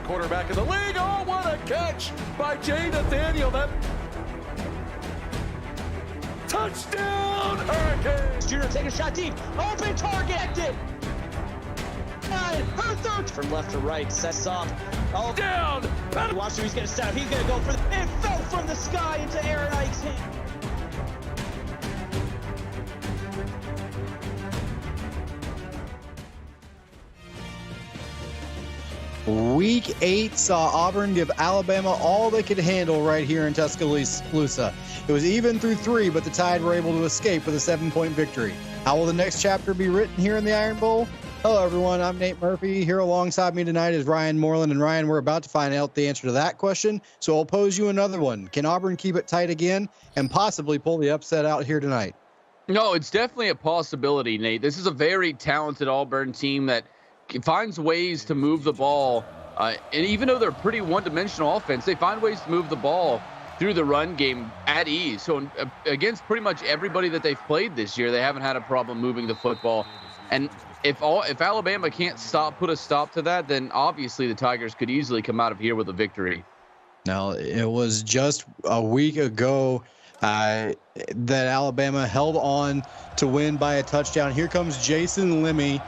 Quarterback in the league. Oh, what a catch by Jay Nathaniel. That touchdown, Hurricanes. Junior take a shot deep. Open target. Her third from left to right. Sets up. Oh, down. Watch who he's going to set up. He's going to go for it fell from the sky into Aaron Ike's hand. Week 8 saw Auburn give Alabama all they could handle right here in Tuscaloosa. It was even through 3, but the Tide were able to escape with a 7-point victory. How will the next chapter be written here in the Iron Bowl? Hello, everyone. I'm Nate Murphy. Here alongside me tonight is Ryan Moreland. And Ryan, we're about to find out the answer to that question, so I'll pose you another one. Can Auburn keep it tight again and possibly pull the upset out here tonight? No, it's definitely a possibility, Nate. This is a very talented Auburn team that finds ways to move the ball. And even though they're pretty one-dimensional offense, they find ways to move the ball through the run game at ease. So against pretty much everybody that they've played this year, they haven't had a problem moving the football. And if Alabama can't put a stop to that, then obviously the Tigers could easily come out of here with a victory. Now, it was just a week ago that Alabama held on to win by a touchdown. Here comes Jason Lemmy,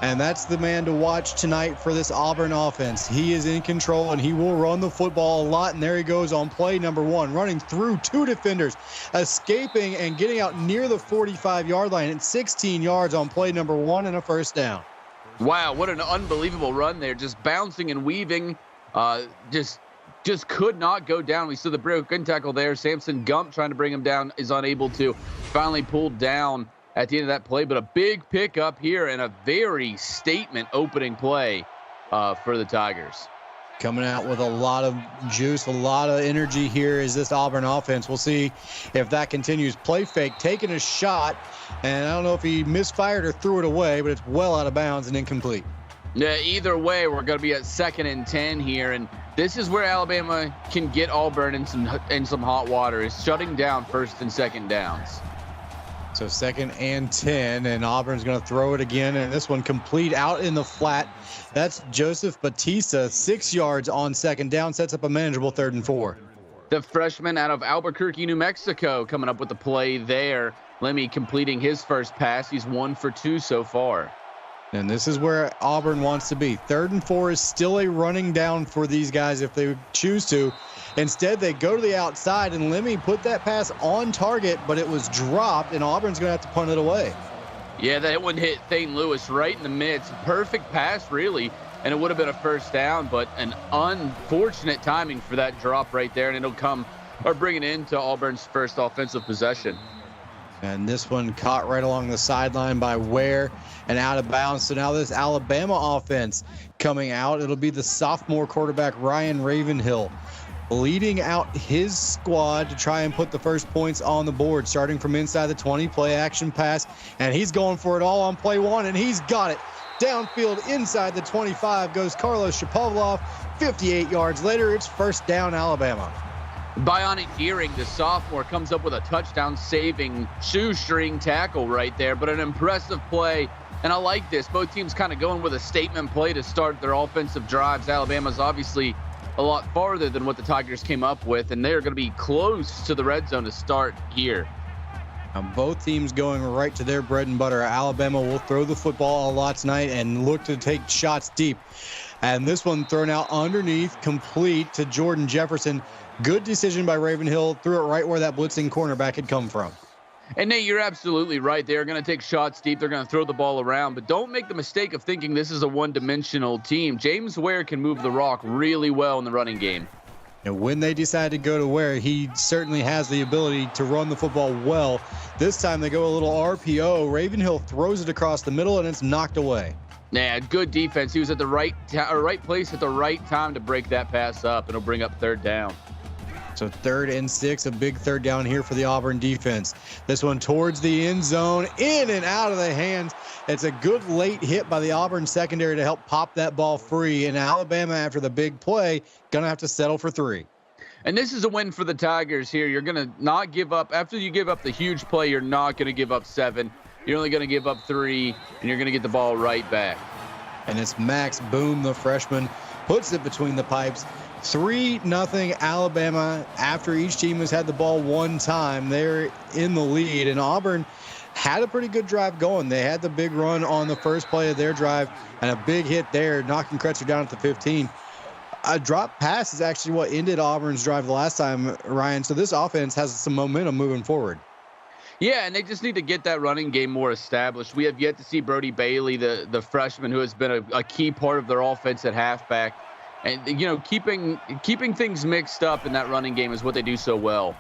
and that's the man to watch tonight for this Auburn offense. He is in control, and he will run the football a lot. And there he goes on play number 1, running through 2 defenders, escaping and getting out near the 45-yard line at 16 yards on play number 1 and a first down. Wow, what an unbelievable run there. Just bouncing and weaving. Just could not go down. We saw the broken tackle there. Samson Gump trying to bring him down is unable to. Finally pulled down at the end of that play, but a big pickup here and a very statement opening play for the Tigers. Coming out with a lot of juice, a lot of energy here is this Auburn offense. We'll see if that continues. Play fake, taking a shot, and I don't know if he misfired or threw it away, but it's well out of bounds and incomplete. Yeah, either way, we're going to be at 2nd and 10 here, and this is where Alabama can get Auburn in some hot water, is shutting down 1st and 2nd downs. So 2nd and 10, and Auburn's going to throw it again, and this one complete out in the flat. That's Joseph Batista, 6 yards on 2nd down, sets up a manageable 3rd and 4. The freshman out of Albuquerque, New Mexico, coming up with the play there. Lemmy completing his first pass. He's 1 for 2 so far. And this is where Auburn wants to be. 3rd and 4 is still a running down for these guys if they choose to. Instead, they go to the outside, and Lemmy put that pass on target, but it was dropped, and Auburn's going to have to punt it away. Yeah, that one hit Thane Lewis right in the midst. Perfect pass, really, and it would have been a 1st down, but an unfortunate timing for that drop right there, and it'll come or bring it into Auburn's first offensive possession. And this one caught right along the sideline by Ware and out of bounds. So now this Alabama offense coming out. It'll be the sophomore quarterback, Ryan Ravenhill, leading out his squad to try and put the first points on the board, starting from inside the 20, play action pass, and he's going for it all on play 1, and he's got it. Downfield inside the 25 goes Carlos Shapovalov. 58 yards later, it's 1st down, Alabama. Bionic Hearing, the sophomore, comes up with a touchdown-saving shoestring tackle right there, but an impressive play, and I like this. Both teams kind of going with a statement play to start their offensive drives. Alabama's obviously a lot farther than what the Tigers came up with, and they're going to be close to the red zone to start here. Now both teams going right to their bread and butter. Alabama will throw the football a lot tonight and look to take shots deep. And this one thrown out underneath, complete to Jordan Jefferson. Good decision by Ravenhill. Threw it right where that blitzing cornerback had come from. And Nate, you're absolutely right. They're going to take shots deep. They're going to throw the ball around, but don't make the mistake of thinking this is a one-dimensional team. James Ware can move the rock really well in the running game. And when they decide to go to Ware, he certainly has the ability to run the football well. This time they go a little RPO. Ravenhill throws it across the middle, and it's knocked away. Yeah, good defense. He was at the right place at the right time to break that pass up. It'll bring up 3rd down. So 3rd and 6, a big 3rd down here for the Auburn defense. This one towards the end zone, in and out of the hands. It's a good late hit by the Auburn secondary to help pop that ball free. And Alabama, after the big play, going to have to settle for 3. And this is a win for the Tigers here. You're going to not give up. After you give up the huge play, you're not going to give up 7. You're only going to give up 3, and you're going to get the ball right back. And it's Max Boone, the freshman, puts it between the pipes. 3-0 Alabama. After each team has had the ball one time, they're in the lead. And Auburn had a pretty good drive going. They had the big run on the first play of their drive and a big hit there, knocking Kretzer down at the 15. A drop pass is actually what ended Auburn's drive the last time, Ryan. So this offense has some momentum moving forward. Yeah, and they just need to get that running game more established. We have yet to see Brody Bailey, the freshman who has been a key part of their offense at halfback. And, you know, keeping things mixed up in that running game is what they do so well.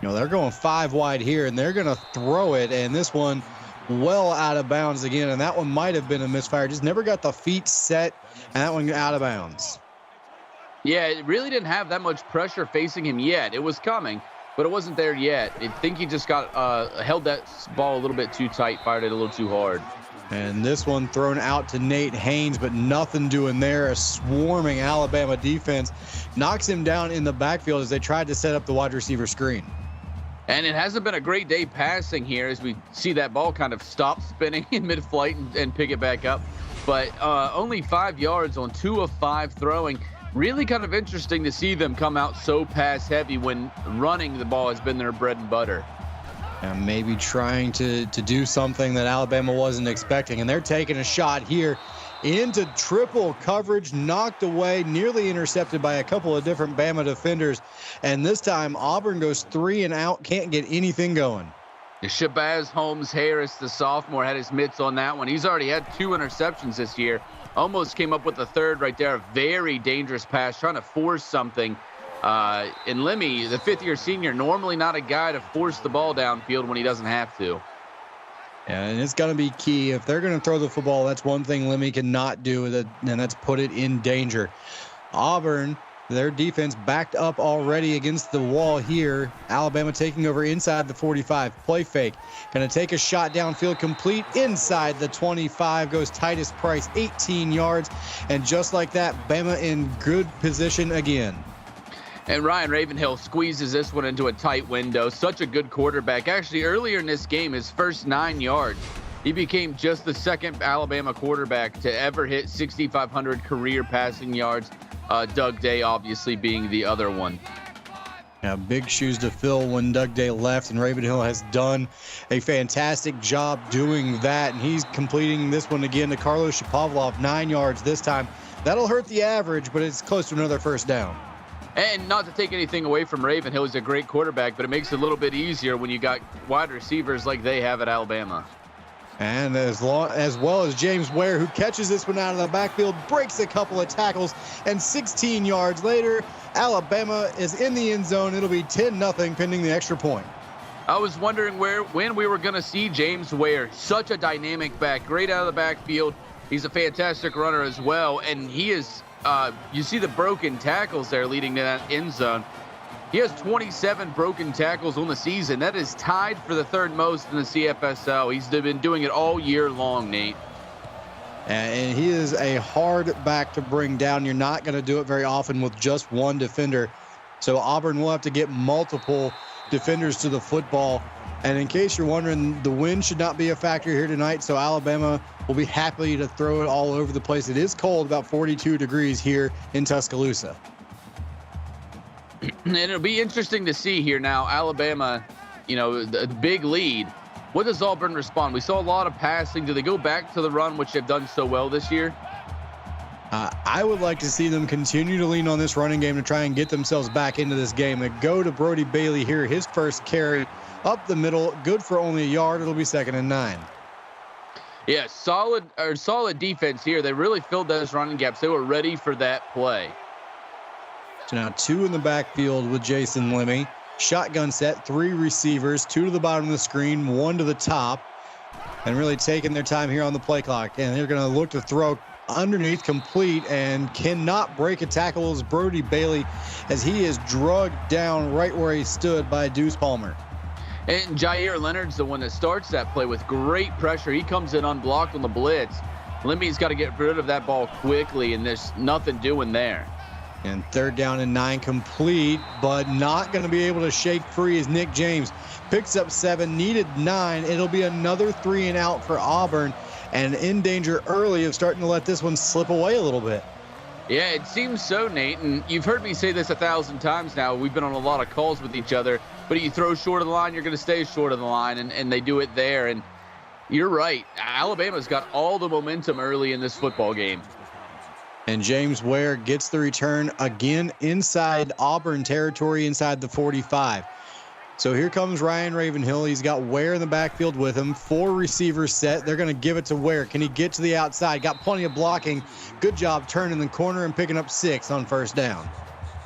You know, they're going 5 wide here, and they're going to throw it. And this one well out of bounds again. And that one might have been a misfire. Just never got the feet set, and that one out of bounds. Yeah, it really didn't have that much pressure facing him yet. It was coming, but it wasn't there yet. I think he just got held that ball a little bit too tight, fired it a little too hard. And this one thrown out to Nate Haynes, but nothing doing there. A swarming Alabama defense knocks him down in the backfield as they tried to set up the wide receiver screen. And it hasn't been a great day passing here as we see that ball kind of stop spinning in mid-flight and pick it back up. But only 5 yards on 2 of 5 throwing. Really kind of interesting to see them come out so pass heavy when running the ball has been their bread and butter. And maybe trying to do something that Alabama wasn't expecting. And they're taking a shot here into triple coverage, knocked away, nearly intercepted by a couple of different Bama defenders. And this time Auburn goes 3 and out, can't get anything going. Shabazz Holmes-Harris, the sophomore, had his mitts on that one. He's already had 2 interceptions this year. Almost came up with the 3rd right there. A very dangerous pass, trying to force something. And Lemmy, the 5th-year senior, normally not a guy to force the ball downfield when he doesn't have to. And it's going to be key. If they're going to throw the football, that's one thing Lemmy cannot do, and that's put it in danger. Auburn, their defense backed up already against the wall here. Alabama taking over inside the 45. Play fake. Going to take a shot downfield, complete inside the 25. Goes Titus Price, 18 yards. And just like that, Bama in good position again. And Ryan Ravenhill squeezes this one into a tight window. Such a good quarterback. Actually, earlier in this game, his first 9 yards, he became just the second Alabama quarterback to ever hit 6,500 career passing yards. Doug Day obviously being the other one. Yeah, big shoes to fill when Doug Day left, and Ravenhill has done a fantastic job doing that. And he's completing this one again to Carlos Shapovalov, 9 yards this time. That'll hurt the average, but it's close to another first down. And not to take anything away from Ravenhill, he's a great quarterback, but it makes it a little bit easier when you got wide receivers like they have at Alabama. And as well as James Ware, who catches this one out of the backfield, breaks a couple of tackles, and 16 yards later, Alabama is in the end zone. It'll be 10-0 pending the extra point. I was wondering when we were going to see James Ware, such a dynamic back, great out of the backfield. He's a fantastic runner as well, and he is, you see the broken tackles there leading to that end zone. He has 27 broken tackles on the season. That is tied for the third most in the CFSL. He's been doing it all year long, Nate. And he is a hard back to bring down. You're not going to do it very often with just one defender. So Auburn will have to get multiple defenders to the football. And in case you're wondering, the wind should not be a factor here tonight. So Alabama will be happy to throw it all over the place. It is cold, about 42 degrees here in Tuscaloosa. And it'll be interesting to see here now, Alabama, the big lead. What does Auburn respond? We saw a lot of passing. Do they go back to the run, which they've done so well this year? I would like to see them continue to lean on this running game to try and get themselves back into this game. They go to Brody Bailey here, his first carry up the middle, good for only a yard. It'll be 2nd and 9. Yeah, solid defense here. They really filled those running gaps. They were ready for that play. So now 2 in the backfield with Jason Lemmy. Shotgun set, 3 receivers, 2 to the bottom of the screen, 1 to the top. And really taking their time here on the play clock. And they're going to look to throw underneath, complete, and cannot break a tackle as Brody Bailey, as he is drugged down right where he stood by Deuce Palmer. And Jair Leonard's the one that starts that play with great pressure. He comes in unblocked on the blitz. Lemmy's got to get rid of that ball quickly, and there's nothing doing there. And 3rd down and 9 complete, but not going to be able to shake free as Nick James picks up 7, needed 9. It'll be another 3 and out for Auburn, and in danger early of starting to let this one slip away a little bit. Yeah, it seems so, Nate, and you've heard me say this 1,000 times now. We've been on a lot of calls with each other, but you throw short of the line, you're going to stay short of the line, and they do it there. And you're right. Alabama's got all the momentum early in this football game. And James Ware gets the return again inside Auburn territory, inside the 45. So here comes Ryan Ravenhill. He's got Ware in the backfield with him. 4 receivers set. They're going to give it to Ware. Can he get to the outside? Got plenty of blocking. Good job turning the corner and picking up 6 on 1st down.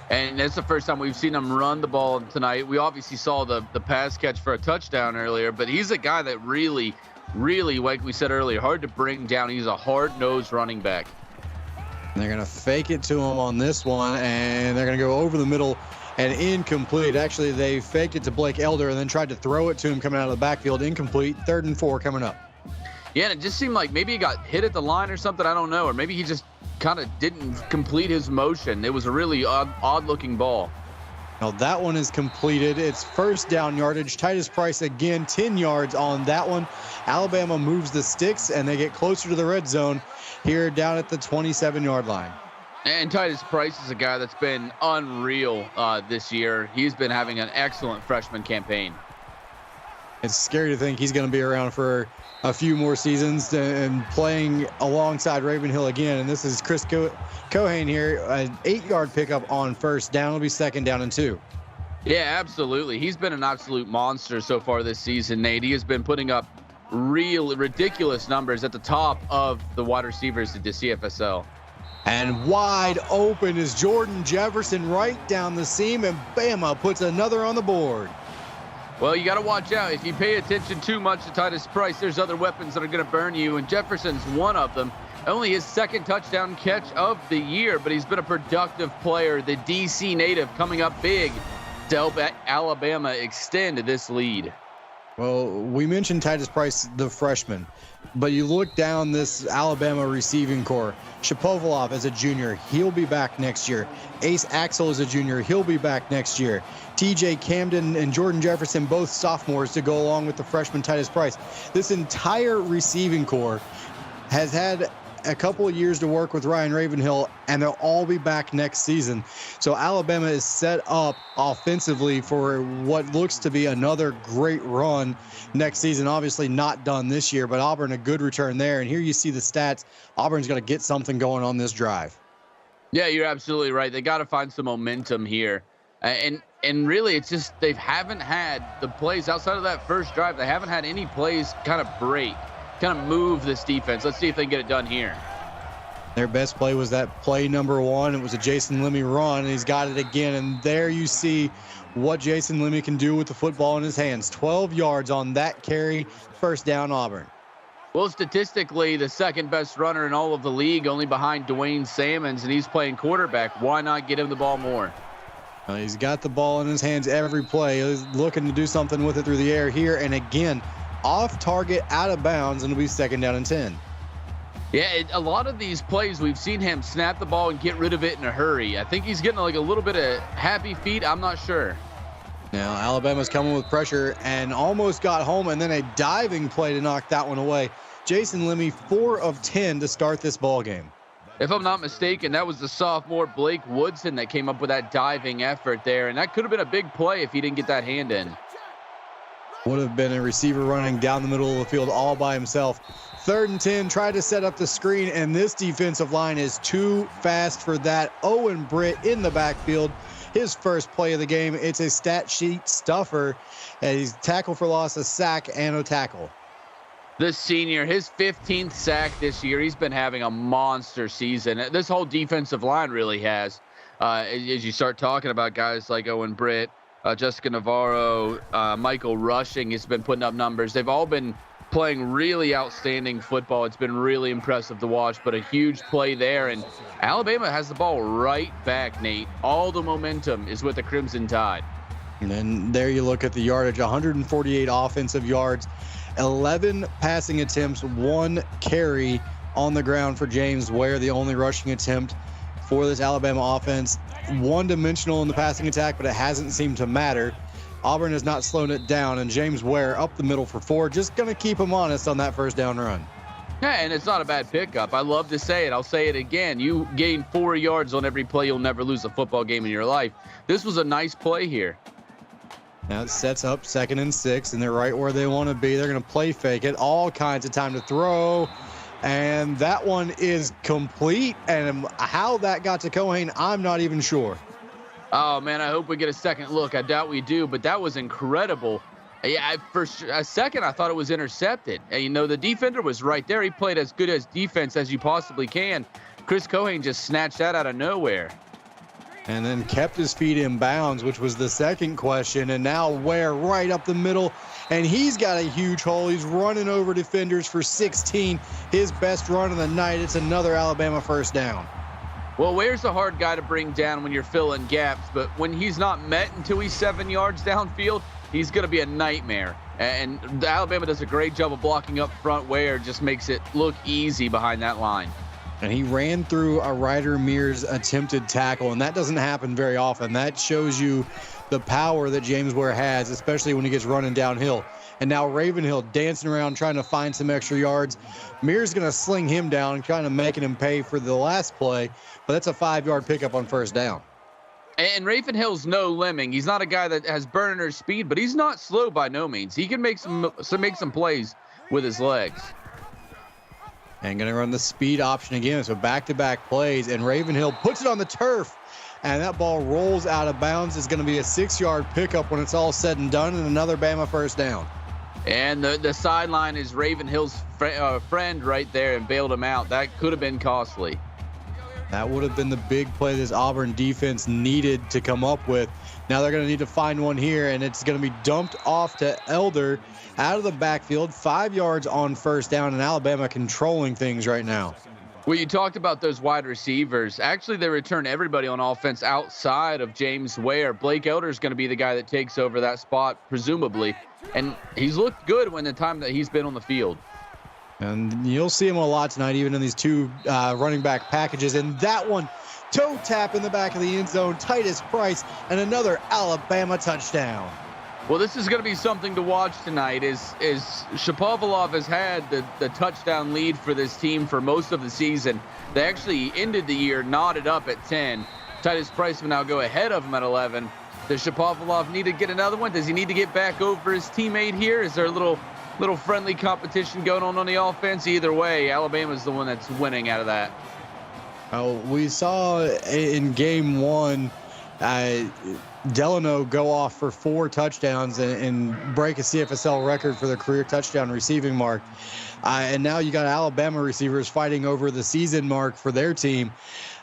And that's the first time we've seen him run the ball tonight. We obviously saw the pass catch for a touchdown earlier, but he's a guy that really, like we said earlier, hard to bring down. He's a hard-nosed running back. They're going to fake it to him on this one, and they're going to go over the middle and incomplete. Actually, they faked it to Blake Elder and then tried to throw it to him coming out of the backfield. Incomplete. 3rd and 4 coming up. Yeah, and it just seemed like maybe he got hit at the line or something. I don't know. Or maybe he just kind of didn't complete his motion. It was a really odd-looking ball. Now that one is completed. It's 1st down yardage. Titus Price again, 10 yards on that one. Alabama moves the sticks, and they get closer to the red zone here down at the 27-yard line. And Titus Price is a guy that's been unreal this year. He's been having an excellent freshman campaign. It's scary to think he's going to be around for a few more seasons and playing alongside Ravenhill again. And this is Chris Cohane here, an 8-yard pickup on 1st down. It'll be 2nd down and 2. Yeah, absolutely. He's been an absolute monster so far this season, Nate. He has been putting up real ridiculous numbers at the top of the wide receivers at the CFSL. And wide open is Jordan Jefferson right down the seam, and Bama puts another on the board. Well, you got to watch out. If you pay attention too much to Titus Price, there's other weapons that are going to burn you, and Jefferson's one of them. Only his second touchdown catch of the year, but he's been a productive player. The DC native coming up big to help Alabama extend this lead. Well, we mentioned Titus Price, the freshman, but you look down this Alabama receiving core. Shapovalov is a junior. He'll be back next year. Ace Axel is a junior. He'll be back next year. TJ Camden and Jordan Jefferson, both sophomores, to go along with the freshman Titus Price. This entire receiving core has had a couple of years to work with Ryan Ravenhill, and they'll all be back next season. So Alabama is set up offensively for what looks to be another great run next season. Obviously not done this year, but Auburn a good return there. And here you see the stats. Auburn's going to get something going on this drive. Yeah, you're absolutely right. They got to find some momentum here. And really, it's just they haven't had the plays outside of that first drive. They haven't had any plays kind of break, kind of move this defense. Let's see if they can get it done here. Their best play was that play number 1. It was a Jason Lemmy run, and he's got it again. And there you see what Jason Lemmy can do with the football in his hands. 12 yards on that carry, first down Auburn. Well, statistically, the second best runner in all of the league, only behind Dwayne Salmons, and he's playing quarterback. Why not get him the ball more? He's got the ball in his hands every play. He's looking to do something with it through the air here. And again, off target, out of bounds, and it'll be second down and 10. Yeah, a lot of these plays, we've seen him snap the ball and get rid of it in a hurry. I think he's getting like a little bit of happy feet. I'm not sure. Now, Alabama's coming with pressure and almost got home, and then a diving play to knock that one away. Jason Lemmy, 4 of 10 to start this ball game. If I'm not mistaken, that was the sophomore Blake Woodson that came up with that diving effort there, and that could have been a big play if he didn't get that hand in. Would have been a receiver running down the middle of the field all by himself. 3rd and 10, tried to set up the screen, and this defensive line is too fast for that. Owen Britt in the backfield, his first play of the game. It's a stat sheet stuffer, and he's tackle for loss, a sack, and a tackle. The senior, his 15th sack this year. He's been having a monster season. This whole defensive line really has. As you start talking about guys like Owen Britt, Jessica Navarro, Michael Rushing has been putting up numbers. They've all been playing really outstanding football. It's been really impressive to watch, but a huge play there. And Alabama has the ball right back, Nate. All the momentum is with the Crimson Tide. And then there you look at the yardage, 148 offensive yards, 11 passing attempts, 1 carry on the ground for James Ware, the only rushing attempt for this Alabama offense. One-dimensional in the passing attack, but it hasn't seemed to matter. Auburn has not slowed it down, and James Ware up the middle for 4, just going to keep him honest on that first down run. Yeah, and it's not a bad pickup. I love to say it. I'll say it again. You gain 4 yards on every play. You'll never lose a football game in your life. This was a nice play here. Now it sets up 2nd and 6, and they're right where they want to be. They're going to play fake it. All kinds of time to throw. And that one is complete. And how that got to Cohen, I'm not even sure. Oh, man, I hope we get a second look. I doubt we do, but that was incredible. Yeah, for a second, I thought it was intercepted. And, you know, the defender was right there. He played as good as defense as you possibly can. Chris Cohen just snatched that out of nowhere. And then kept his feet in bounds, which was the second question. And now Ware right up the middle. And he's got a huge hole. He's running over defenders for 16. His best run of the night. It's another Alabama first down. Well, Ware's a hard guy to bring down when you're filling gaps. But when he's not met until he's 7 yards downfield, he's going to be a nightmare. And Alabama does a great job of blocking up front. Ware just makes it look easy behind that line. And he ran through a Ryder Mears attempted tackle, and that doesn't happen very often. That shows you the power that James Ware has, especially when he gets running downhill. And now Ravenhill dancing around trying to find some extra yards. Mears going to sling him down, kind of making him pay for the last play, but that's a 5-yard pickup on first down. And Ravenhill's no lemming. He's not a guy that has burner speed, but he's not slow by no means. He can make some plays with his legs. And going to run the speed option again. So back-to-back plays, and Ravenhill puts it on the turf. And that ball rolls out of bounds. It's going to be a 6-yard pickup when it's all said and done, and another Bama first down. And the sideline is Ravenhill's friend right there and bailed him out. That could have been costly. That would have been the big play this Auburn defense needed to come up with. Now they're going to need to find one here, and it's going to be dumped off to Elder out of the backfield, 5 yards on first down, and Alabama controlling things right now. Well, you talked about those wide receivers. Actually, they return everybody on offense outside of James Ware. Blake Elder is going to be the guy that takes over that spot, presumably. And he's looked good when the time that he's been on the field. And you'll see him a lot tonight, even in these two running back packages. And that one, toe tap in the back of the end zone, Titus Price, and another Alabama touchdown. Well, this is going to be something to watch tonight. Is Shapovalov has had the touchdown lead for this team for most of the season. They actually ended the year knotted up at 10. Titus Price will now go ahead of him at 11. Does Shapovalov need to get another one? Does he need to get back over his teammate here? Is there a little friendly competition going on the offense? Either way, Alabama's the one that's winning out of that. We saw in game one, Delano go off for 4 touchdowns and break a CFSL record for their career touchdown receiving mark. And now you got Alabama receivers fighting over the season mark for their team.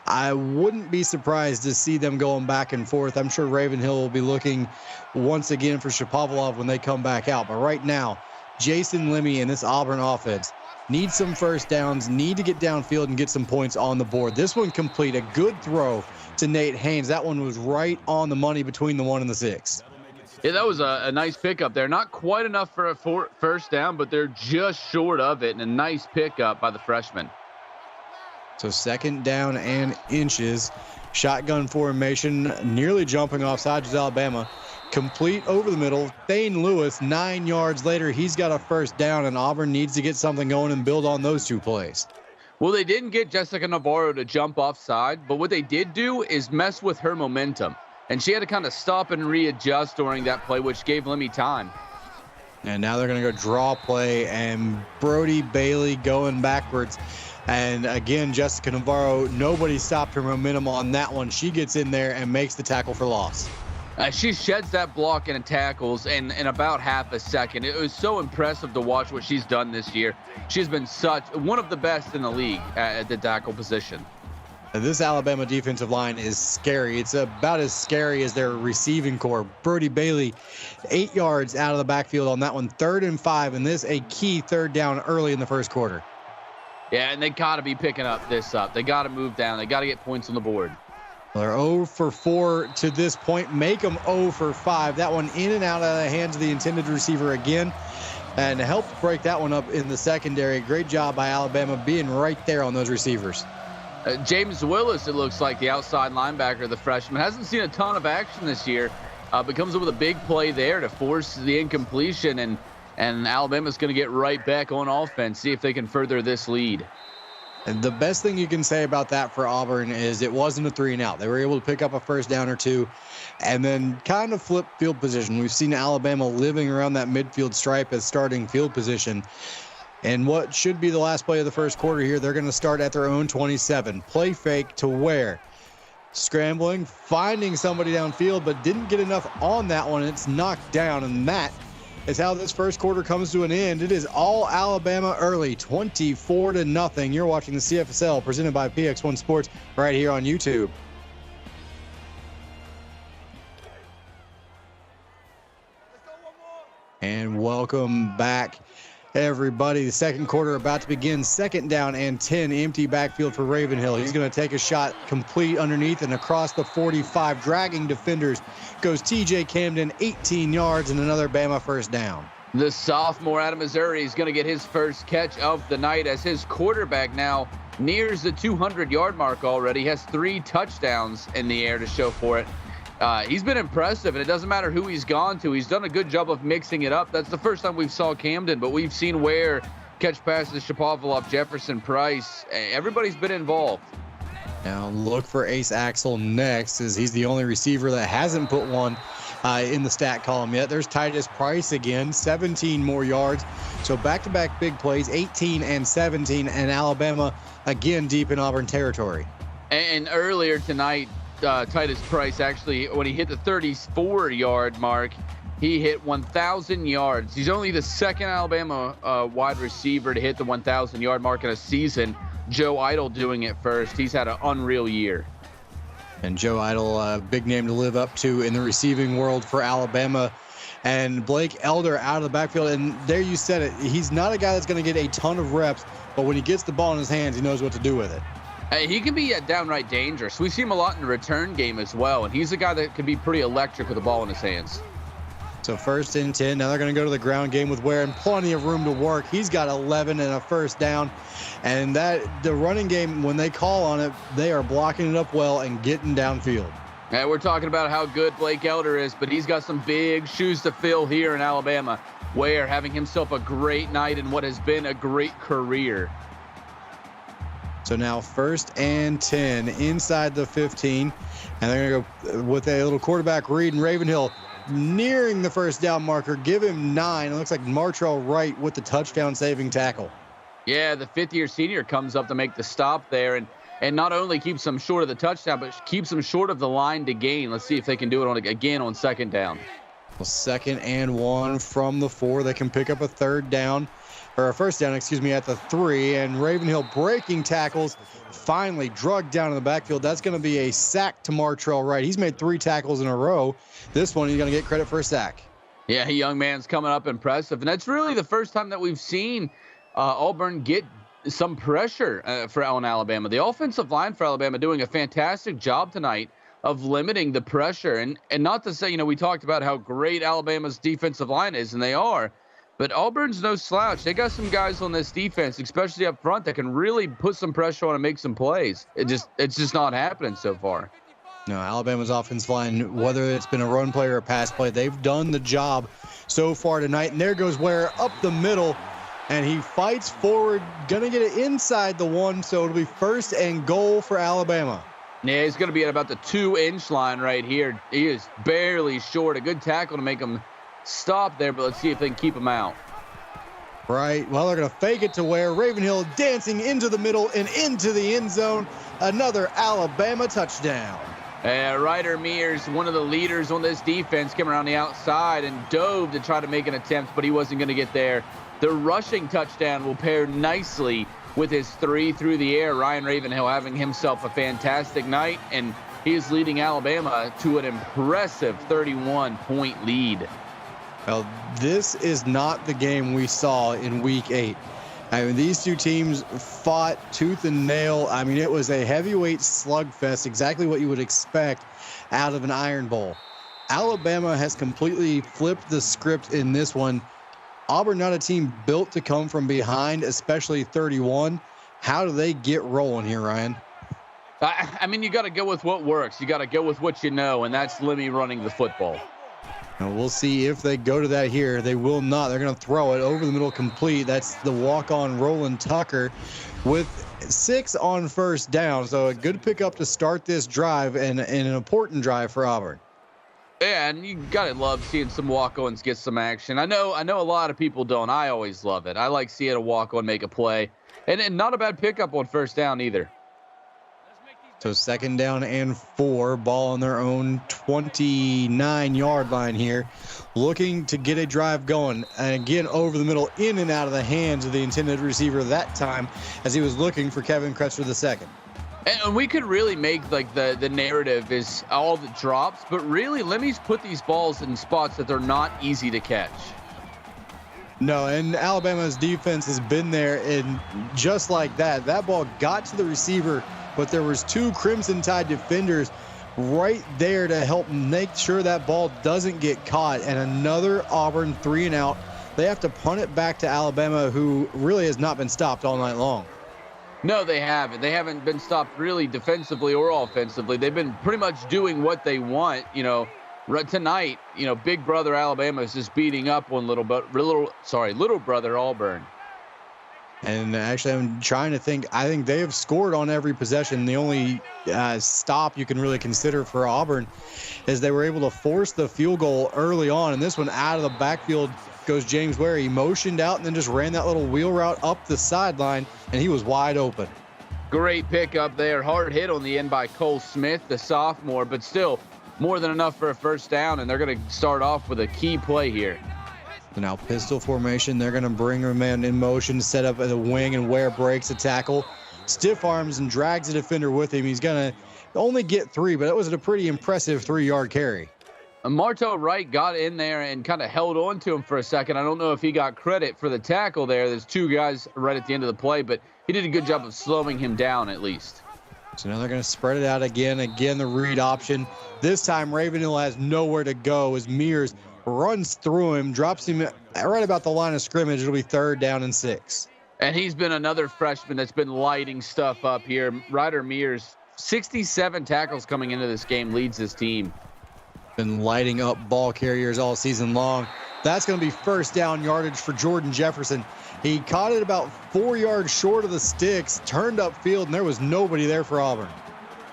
I wouldn't be surprised to see them going back and forth. I'm sure Ravenhill will be looking once again for Shapovalov when they come back out. But right now, Jason Lemmy and this Auburn offense need some first downs, need to get downfield and get some points on the board. This one complete, a good throw to Nate Haynes. That one was right on the money between the 1 and the 6. Yeah, that was a nice pickup there. Not quite enough for a first down, but they're just short of it, and a nice pickup by the freshman. So 2nd down and inches. Shotgun formation, nearly jumping off sides of Alabama. Complete over the middle. Thane Lewis, 9 yards later, he's got a first down, and Auburn needs to get something going and build on those 2 plays. Well, they didn't get Jessica Navarro to jump offside, but what they did do is mess with her momentum. And she had to kind of stop and readjust during that play, which gave Lemmy time. And now they're going to go draw play, and Brody Bailey going backwards. And again, Jessica Navarro, nobody stopped her momentum on that one. She gets in there and makes the tackle for loss. She sheds that block and tackles in about half a second. It was so impressive to watch what she's done this year. She's been one of the best in the league at the tackle position. This Alabama defensive line is scary. It's about as scary as their receiving core. Brody Bailey, 8 yards out of the backfield on that one. 3rd and 5, and this a key 3rd down early in the first quarter. Yeah, and they got to be picking this up. They got to move down. They got to get points on the board. They're 0 for 4 to this point. Make them 0 for 5. That one in and out of the hands of the intended receiver again, and helped break that one up in the secondary. Great job by Alabama being right there on those receivers. James Willis, it looks like, the outside linebacker, the freshman, hasn't seen a ton of action this year, but comes up with a big play there to force the incompletion, and Alabama's going to get right back on offense, see if they can further this lead. And the best thing you can say about that for Auburn is it wasn't a 3-and-out. They were able to pick up a first down or 2 and then kind of flip field position. We've seen Alabama living around that midfield stripe as starting field position. And what should be the last play of the first quarter here, they're going to start at their own 27. Play fake to Ware. Scrambling, finding somebody downfield, but didn't get enough on that one. It's knocked down, and that is how this first quarter comes to an end. It is all Alabama early, 24-0. You're watching the CFSL presented by PX1 Sports right here on YouTube. And welcome back, everybody. The second quarter about to begin. 2nd down and 10, empty backfield for Ravenhill. He's going to take a shot complete underneath and across the 45, dragging defenders. Goes TJ Camden, 18 yards and another Bama first down. The sophomore out of Missouri is going to get his first catch of the night as his quarterback now nears the 200-yard mark already. He has 3 touchdowns in the air to show for it. He's been impressive, and it doesn't matter who he's gone to. He's done a good job of mixing it up. That's the first time we've saw Camden, but we've seen Ware catch passes, Shapovalov, Jefferson, Price. Everybody's been involved. Now look for Ace Axel next, as he's the only receiver that hasn't put one in the stat column yet. There's Titus Price again, 17 more yards. So back-to-back big plays, 18 and 17, and Alabama again deep in Auburn territory. And earlier tonight, Titus Price actually, when he hit the 34-yard mark, he hit 1,000 yards. He's only the 2nd Alabama wide receiver to hit the 1,000-yard mark in a season. Joe Idle doing it first. He's had an unreal year. And Joe Idle, a big name to live up to in the receiving world for Alabama. And Blake Elder out of the backfield. And there you said it. He's not a guy that's going to get a ton of reps, but when he gets the ball in his hands, he knows what to do with it. He can be downright dangerous. We see him a lot in the return game as well, and he's a guy that can be pretty electric with the ball in his hands. So 1st and 10. Now they're going to go to the ground game with Ware and plenty of room to work. He's got 11 and a first down. And the running game, when they call on it, they are blocking it up well and getting downfield. Yeah, we're talking about how good Blake Elder is, but he's got some big shoes to fill here in Alabama. Ware having himself a great night in what has been a great career. So now 1st and 10 inside the 15. And they're going to go with a little quarterback read, and Ravenhill nearing the first down marker. Give him 9. It looks like Martrell Wright with the touchdown saving tackle. Yeah, the 5th-year senior comes up to make the stop there and not only keeps them short of the touchdown, but keeps them short of the line to gain. Let's see if they can do it again on 2nd down. Well, 2nd and 1 from the 4. They can pick up a 3rd down. Or a first down, excuse me, at the 3, and Ravenhill breaking tackles, finally drugged down in the backfield. That's going to be a sack to Martrell Wright. He's made 3 tackles in a row. This one, he's going to get credit for a sack. Yeah, young man's coming up impressive, and that's really the first time that we've seen Auburn get some pressure on Alabama. The offensive line for Alabama doing a fantastic job tonight of limiting the pressure, and not to say, we talked about how great Alabama's defensive line is, and they are. But Auburn's no slouch. They got some guys on this defense, especially up front, that can really put some pressure on and make some plays. It's just not happening so far. No, Alabama's offensive line, whether it's been a run play or a pass play, they've done the job so far tonight. And there goes Ware up the middle, and he fights forward, gonna get it inside the 1, so it'll be 1st and goal for Alabama. Yeah, he's gonna be at about the 2-inch line right here. He is barely short. A good tackle to make him stop there, but let's see if they can keep him out. Right. Well, they're going to fake it to Ware. Ravenhill dancing into the middle and into the end zone. Another Alabama touchdown. Ryder Mears, one of the leaders on this defense, came around the outside and dove to try to make an attempt, but he wasn't going to get there. The rushing touchdown will pair nicely with his 3 through the air. Ryan Ravenhill having himself a fantastic night, and he is leading Alabama to an impressive 31-point lead. Well, this is not the game we saw in Week 8. I mean, these two teams fought tooth and nail. I mean, it was a heavyweight slugfest, exactly what you would expect out of an Iron Bowl. Alabama has completely flipped the script in this one. Auburn, not a team built to come from behind, especially 31. How do they get rolling here, Ryan? I mean, you got to go with what works. You got to go with what you know, and that's Lemmy running the football. And we'll see if they go to that here. They will not. They're going to throw it over the middle complete. That's the walk-on Roland Tucker with 6 on first down. So a good pickup to start this drive and an important drive for Auburn. Yeah, and you got to love seeing some walk-ons get some action. I know a lot of people don't. I always love it. I like seeing a walk-on make a play. And not a bad pickup on first down either. So 2nd down and 4, ball on their own 29-yard line here, looking to get a drive going. And again, over the middle, in and out of the hands of the intended receiver that time, as he was looking for Kevin Kretzer II. And we could really make like the narrative is all the drops, but really Lemmy's put these balls in spots that they're not easy to catch. No, and Alabama's defense has been there, and just like that ball got to the receiver, but there was 2 Crimson Tide defenders right there to help make sure that ball doesn't get caught. And another Auburn 3 and out. They have to punt it back to Alabama, who really has not been stopped all night long. No, they haven't. They haven't been stopped really defensively or offensively. They've been pretty much doing what they want. Tonight, big brother Alabama is just beating up on little brother Auburn. And actually, I'm trying to think. I think they have scored on every possession. The only stop you can really consider for Auburn is they were able to force the field goal early on. And this one out of the backfield goes James Ware. He motioned out and then just ran that little wheel route up the sideline, and he was wide open. Great pickup there. Hard hit on the end by Cole Smith, the sophomore, but still more than enough for a first down, and they're going to start off with a key play here. So now pistol formation. They're going to bring a man in motion, set up at the wing, and Ware breaks a tackle, stiff arms, and drags the defender with him. He's going to only get 3, but it was a pretty impressive 3-yard carry. Marto Wright got in there and kind of held on to him for a second. I don't know if he got credit for the tackle there. There's 2 guys right at the end of the play, but he did a good job of slowing him down at least. So now they're going to spread it out again. Again, the read option. This time, Ravenhill has nowhere to go as Mears runs through him, drops him right about the line of scrimmage. It'll be 3rd down and 6. And he's been another freshman that's been lighting stuff up here. Ryder Mears, 67 tackles coming into this game, leads this team. Been lighting up ball carriers all season long. That's going to be 1st down yardage for Jordan Jefferson. He caught it about 4 yards short of the sticks, turned upfield, and there was nobody there for Auburn.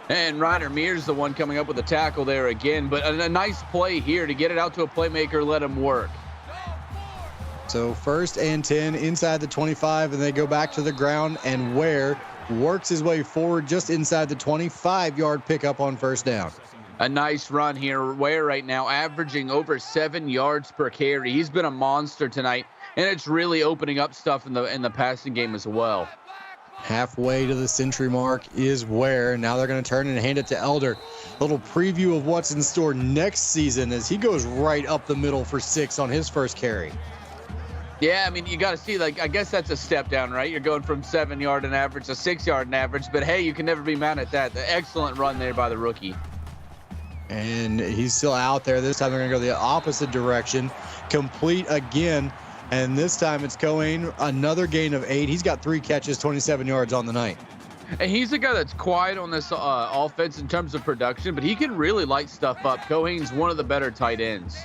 And Ryder Mears the one coming up with a tackle there again, but a nice play here to get it out to a playmaker, let him work. So 1st and 10 inside the 25, and they go back to the ground, and Ware works his way forward just inside the 25-yard pickup on 1st down. A nice run here. Ware right now averaging over 7 yards per carry. He's been a monster tonight, and it's really opening up stuff in the passing game as well. Halfway to the century mark is Ware. Now they're going to turn and hand it to Elder. A little preview of what's in store next season as he goes right up the middle for 6 on his first carry. Yeah, I mean, you got to see, like, I guess that's a step down, right? You're going from 7-yard an average to 6-yard an average, but hey, you can never be mad at that. The excellent run there by the rookie. And he's still out there. This time they're going to go the opposite direction. Complete again. And this time it's Cohen, another gain of 8. He's got 3 catches, 27 yards on the night. And he's a guy that's quiet on this offense in terms of production, but he can really light stuff up. Cohen's one of the better tight ends.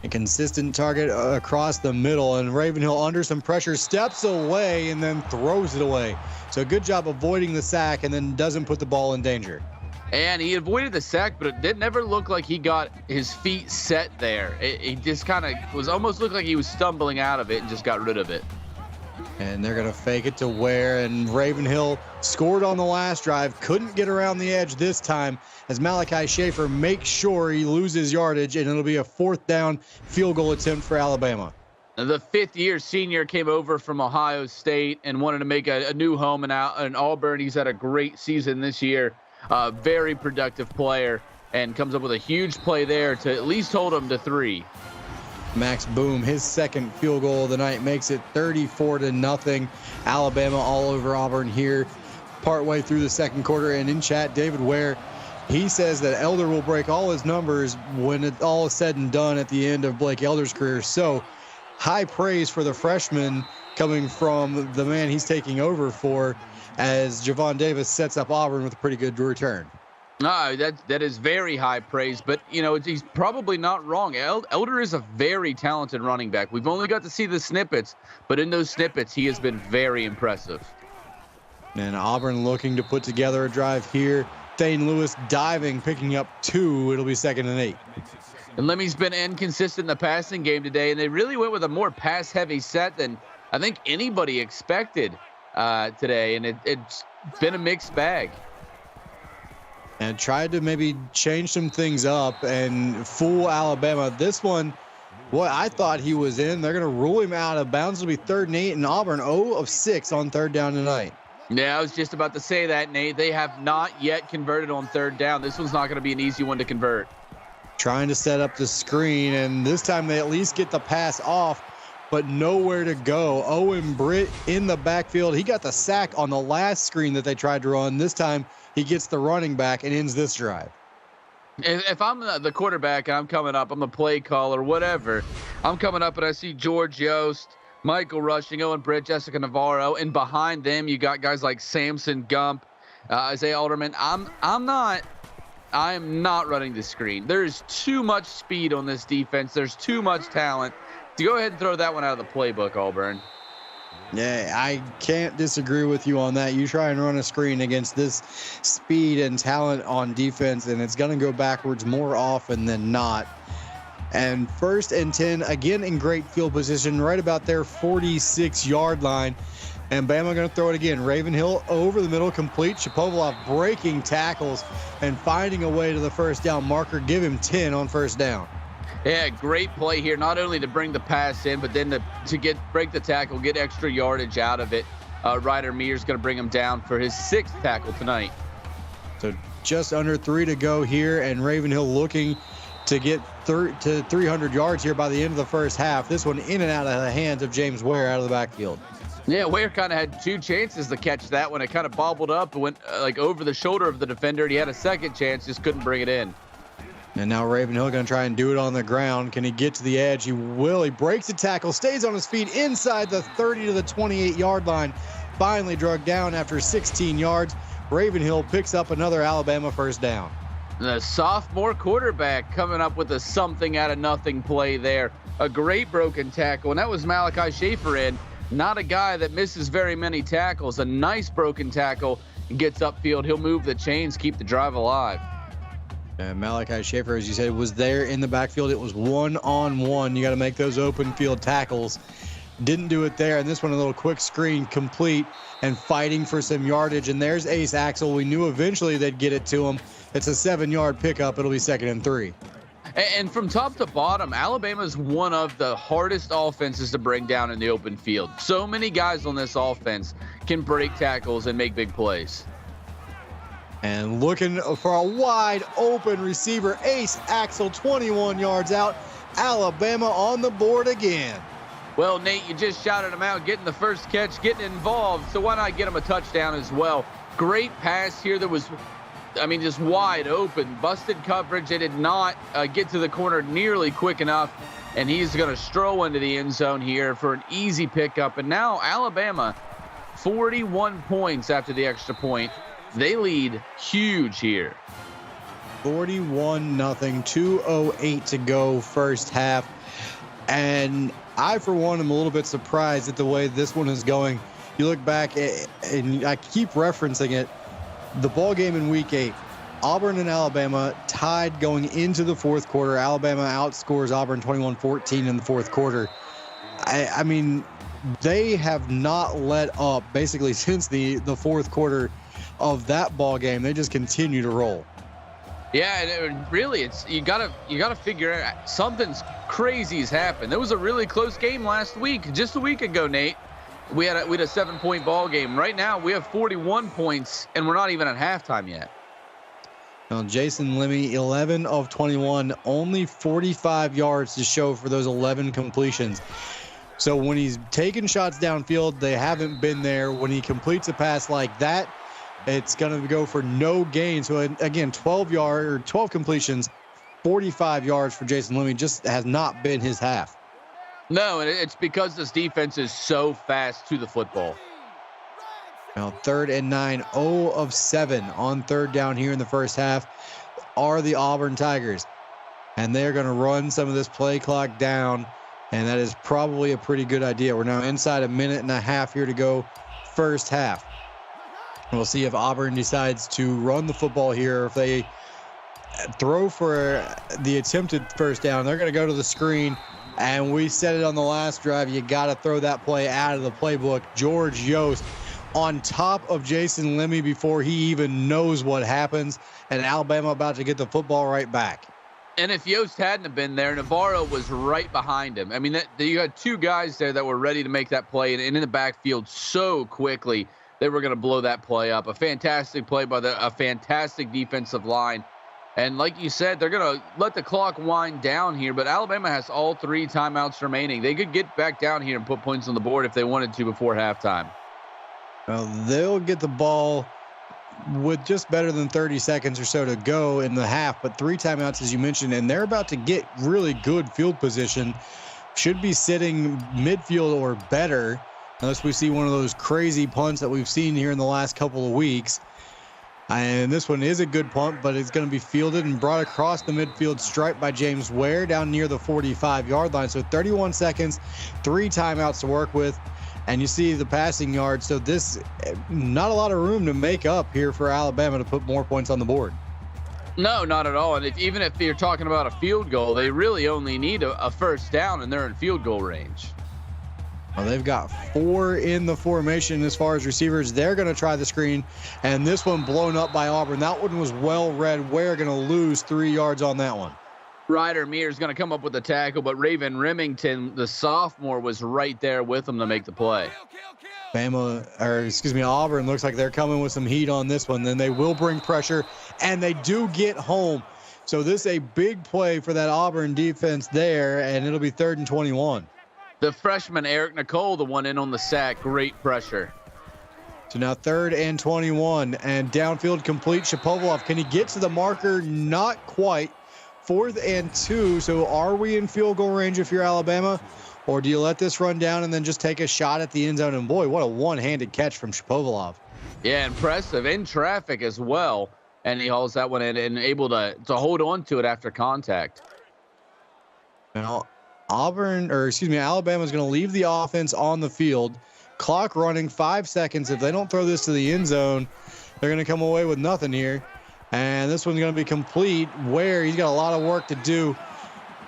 A consistent target across the middle, and Ravenhill under some pressure steps away and then throws it away. So good job avoiding the sack and then doesn't put the ball in danger. And he avoided the sack, but it did never look like he got his feet set there. It just kind of was almost looked like he was stumbling out of it and just got rid of it. And they're going to fake it to Ware, and Ravenhill scored on the last drive, couldn't get around the edge this time as Malachi Schaefer makes sure he loses yardage, and it'll be a 4th down field goal attempt for Alabama. The 5th-year senior came over from Ohio State and wanted to make a new home in Auburn. He's had a great season this year. Very productive player, and comes up with a huge play there to at least hold him to 3. Max Boom, his 2nd field goal of the night, makes it 34-0. Alabama all over Auburn here partway through the 2nd quarter. And in chat, David Ware, he says that Elder will break all his numbers when it all is said and done at the end of Blake Elder's career. So high praise for the freshman coming from the man he's taking over for, as Javon Davis sets up Auburn with a pretty good return. No, that is very high praise, but, you know, he's probably not wrong. Elder is a very talented running back. We've only got to see the snippets, but in those snippets, he has been very impressive. And Auburn looking to put together a drive here. Thane Lewis diving, picking up 2. It'll be 2nd and 8. And Lemmy's been inconsistent in the passing game today, and they really went with a more pass-heavy set than I think anybody expected today, and it's been a mixed bag. And tried to maybe change some things up and fool Alabama. This one, boy, I thought he was in. They're going to rule him out of bounds. It'll be 3rd and 8, and Auburn 0 of 6 on 3rd down tonight. Yeah, I was just about to say that, Nate. They have not yet converted on 3rd down. This one's not going to be an easy one to convert. Trying to set up the screen, and this time they at least get the pass off, but nowhere to go. Owen Britt in the backfield. He got the sack on the last screen that they tried to run. This time he gets the running back and ends this drive. If I'm the quarterback and I'm coming up, I'm the play caller, whatever. I'm coming up and I see George Yost, Michael Rushing, Owen Britt, Jessica Navarro, and behind them you got guys like Samson Gump, Isaiah Alderman. I am not running the screen. There is too much speed on this defense. There's too much talent to go ahead and throw that one out of the playbook, Auburn. Yeah, I can't disagree with you on that. You try and run a screen against this speed and talent on defense, and it's going to go backwards more often than not. And 1st and 10, again in great field position, right about their 46-yard line. And Bama going to throw it again. Ravenhill over the middle, complete. Shapovalov breaking tackles and finding a way to the 1st down marker. Give him 10 on 1st down. Yeah, great play here, not only to bring the pass in, but then to break the tackle, get extra yardage out of it. Ryder Mears going to bring him down for his 6th tackle tonight. So just under 3 to go here, and Ravenhill looking to get to 300 yards here by the end of the first half. This one in and out of the hands of James Ware out of the backfield. Yeah, Ware kind of had 2 chances to catch that when it kind of bobbled up and went like over the shoulder of the defender. And he had a second chance, just couldn't bring it in. And now Ravenhill going to try and do it on the ground. Can he get to the edge? He will. He breaks the tackle, stays on his feet inside the 30 to the 28-yard line. Finally dragged down after 16 yards. Ravenhill picks up another Alabama first down. The sophomore quarterback coming up with a something out of nothing play there. A great broken tackle, and that was Malachi Schaefer in. Not a guy that misses very many tackles. A nice broken tackle and gets upfield. He'll move the chains, keep the drive alive. And Malachi Schaefer, as you said, was there in the backfield. It was 1-on-1. You got to make those open field tackles. Didn't do it there. And this one, a little quick screen complete and fighting for some yardage. And there's Ace Axel. We knew eventually they'd get it to him. It's a 7-yard pickup. It'll be 2nd and 3. And from top to bottom, Alabama's one of the hardest offenses to bring down in the open field. So many guys on this offense can break tackles and make big plays. And looking for a wide open receiver, Ace Axel, 21 yards out. Alabama on the board again. Well, Nate, you just shouted him out, getting the first catch, getting involved. So why not get him a touchdown as well? Great pass here that was, just wide open. Busted coverage. They did not get to the corner nearly quick enough. And he's going to stroll into the end zone here for an easy pickup. And now Alabama, 41 points after the extra point. They lead huge here. 41-0, 2:08 to go first half. And I, for one, am a little bit surprised at the way this one is going. You look back, and I keep referencing it, the ball game in Week 8, Auburn and Alabama tied going into the fourth quarter. Alabama outscores Auburn 21-14 in the fourth quarter. I mean, they have not let up basically since the fourth quarter of that ball game. They just continue to roll. Yeah, and really, you gotta figure out something's crazy's happened. There was a really close game last week, just a week ago, Nate. We had a 7-point ball game. Right now, we have 41 points, and we're not even at halftime yet. Now, Jason Lemmy, 11 of 21, only 45 yards to show for those 11 completions. So when he's taking shots downfield, they haven't been there. When he completes a pass like that, it's going to go for no gain. So again, 12 completions, 45 yards for Jason Lemmy just has not been his half. No, and it's because this defense is so fast to the football. Now 3rd and 9, 0 of 7 on 3rd down here in the first half are the Auburn Tigers. And they're going to run some of this play clock down, and that is probably a pretty good idea. We're now inside a minute and a half here to go first half. We'll see if Auburn decides to run the football here. If they throw for the attempted first down, they're going to go to the screen. And we said it on the last drive, you got to throw that play out of the playbook. George Yost on top of Jason Lemmy before he even knows what happens. And Alabama about to get the football right back. And if Yost hadn't have been there, Navarro was right behind him. I mean, you had 2 guys there that were ready to make that play and in the backfield so quickly. They were going to blow that play up. A fantastic play by a fantastic defensive line. And like you said, they're going to let the clock wind down here, but Alabama has all 3 timeouts remaining. They could get back down here and put points on the board if they wanted to before halftime. Well, they'll get the ball with just better than 30 seconds or so to go in the half, but 3 timeouts, as you mentioned, and they're about to get really good field position. Should be sitting midfield or better, unless we see one of those crazy punts that we've seen here in the last couple of weeks. And this one is a good punt, but it's going to be fielded and brought across the midfield stripe by James Ware down near the 45-yard line. So 31 seconds, 3 timeouts to work with. And you see the passing yards. So this, not a lot of room to make up here for Alabama to put more points on the board. No, not at all. And even if you're talking about a field goal, they really only need a first down, and they're in field goal range. Well, they've got 4 in the formation as far as receivers. They're going to try the screen, and this one blown up by Auburn. That one was well read. We're going to lose 3 yards on that one. Ryder Mears is going to come up with the tackle, but Raven Remington, the sophomore, was right there with him to make the play. Auburn looks like they're coming with some heat on this one. Then they will bring pressure, and they do get home. So this is a big play for that Auburn defense there, and it'll be 3rd and 21. The freshman, Eric Nicole, the one in on the sack. Great pressure. So now 3rd and 21, and downfield complete. Shapovalov, can he get to the marker? Not quite. 4th and 2, so are we in field goal range if you're Alabama? Or do you let this run down and then just take a shot at the end zone? And boy, what a one-handed catch from Shapovalov. Yeah, impressive. In traffic as well. And he hauls that one in and able to hold on to it after contact. Now, Alabama's going to leave the offense on the field. Clock running, 5 seconds. If they don't throw this to the end zone, they're going to come away with nothing here. And this one's going to be complete where he's got a lot of work to do.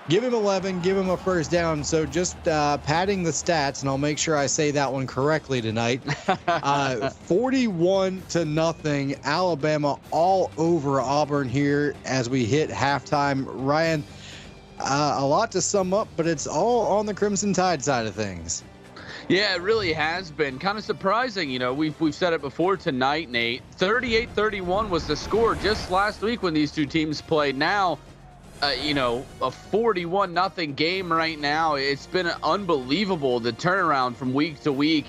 Give him 11, give him a first down. So just padding the stats, and I'll make sure I say that one correctly tonight. 41-0, Alabama all over Auburn here as we hit halftime. Ryan, a lot to sum up, but it's all on the Crimson Tide side of things. Yeah, it really has been kind of surprising. You know, we've said it before tonight, Nate. 38-31 was the score just last week when these two teams played. Now, a 41-0 game right now. It's been unbelievable, the turnaround from week to week.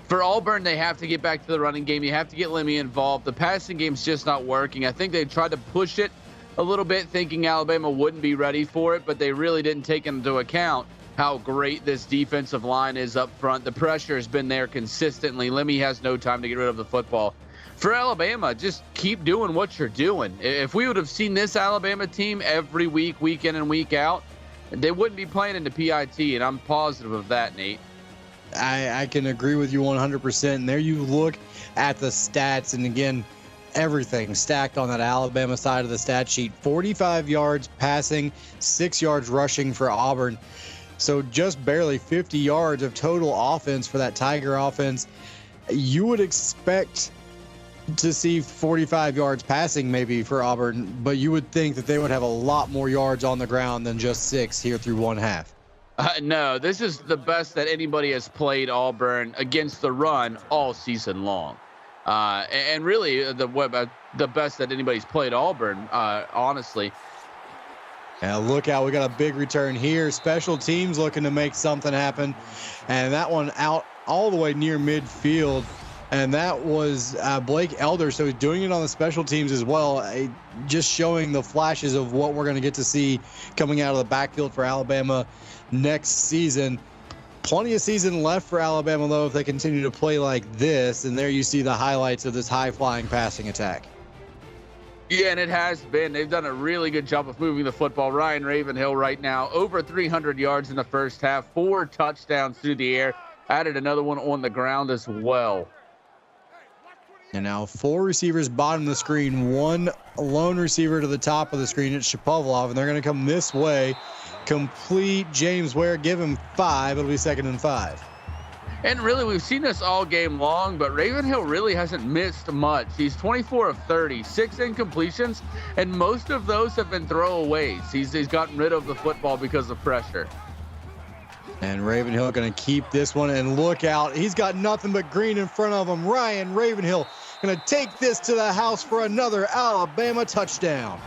For Auburn, they have to get back to the running game. You have to get Lemmy involved. The passing game's just not working. I think they tried to push it a little bit, thinking Alabama wouldn't be ready for it, but they really didn't take into account how great this defensive line is up front. The pressure has been there consistently. Lemmy has no time to get rid of the football. For Alabama, just keep doing what you're doing. If we would have seen this Alabama team every week, week in and week out, they wouldn't be playing in the PIT, and I'm positive of that, Nate. I can agree with you 100%. And there you look at the stats, and again, everything stacked on that Alabama side of the stat sheet. 45 yards passing, 6 yards rushing for Auburn. So just barely 50 yards of total offense for that Tiger offense. You would expect to see 45 yards passing maybe for Auburn, but you would think that they would have a lot more yards on the ground than just 6 here through one half. No, this is the best that anybody has played Auburn against the run all season long. And really the best that anybody's played Auburn, honestly. Now look out, we got a big return here. Special teams looking to make something happen. And that one out all the way near midfield. And that was Blake Elder, so he's doing it on the special teams as well, just showing the flashes of what we're going to get to see coming out of the backfield for Alabama next season. Plenty of season left for Alabama, though, if they continue to play like this. And there you see the highlights of this high-flying passing attack. Yeah, and it has been. They've done a really good job of moving the football. Ryan Ravenhill right now, over 300 yards in the first half, 4 touchdowns through the air, added another one on the ground as well. And now 4 receivers bottom of the screen, 1 lone receiver to the top of the screen. It's Shapovalov, and they're going to come this way. Complete James Ware, give him 5. It'll be 2nd and 5. And really, we've seen this all game long, but Ravenhill really hasn't missed much. He's 24 of 30, 6 incompletions, and most of those have been throwaways. He's gotten rid of the football because of pressure. And Ravenhill going to keep this one, and look out. He's got nothing but green in front of him. Ryan Ravenhill going to take this to the house for another Alabama touchdown.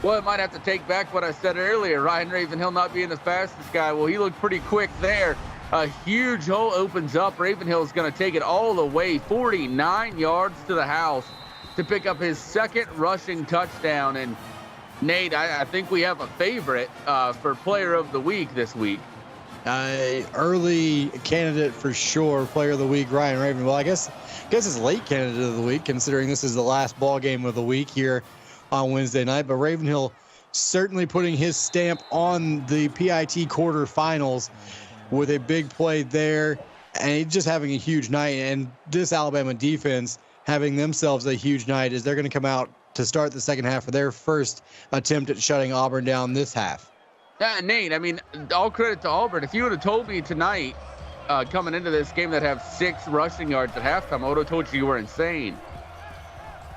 Well, I might have to take back what I said earlier. Ryan Ravenhill not being the fastest guy. Well, he looked pretty quick there. A huge hole opens up. Ravenhill is going to take it all the way 49 yards to the house to pick up his 2nd rushing touchdown. And Nate, I think we have a favorite for player of the week this week. Early candidate for sure, player of the week, Ryan Ravenhill. Well, I guess it's late candidate of the week, considering this is the last ball game of the week here on Wednesday night. But Ravenhill certainly putting his stamp on the PIT quarterfinals with a big play there, and he's just having a huge night. And this Alabama defense having themselves a huge night as they're going to come out to start the second half of their first attempt at shutting Auburn down this half. Nate, I mean, all credit to Auburn. If you would have told me tonight, coming into this game, that have 6 rushing yards at halftime, I would have told you were insane.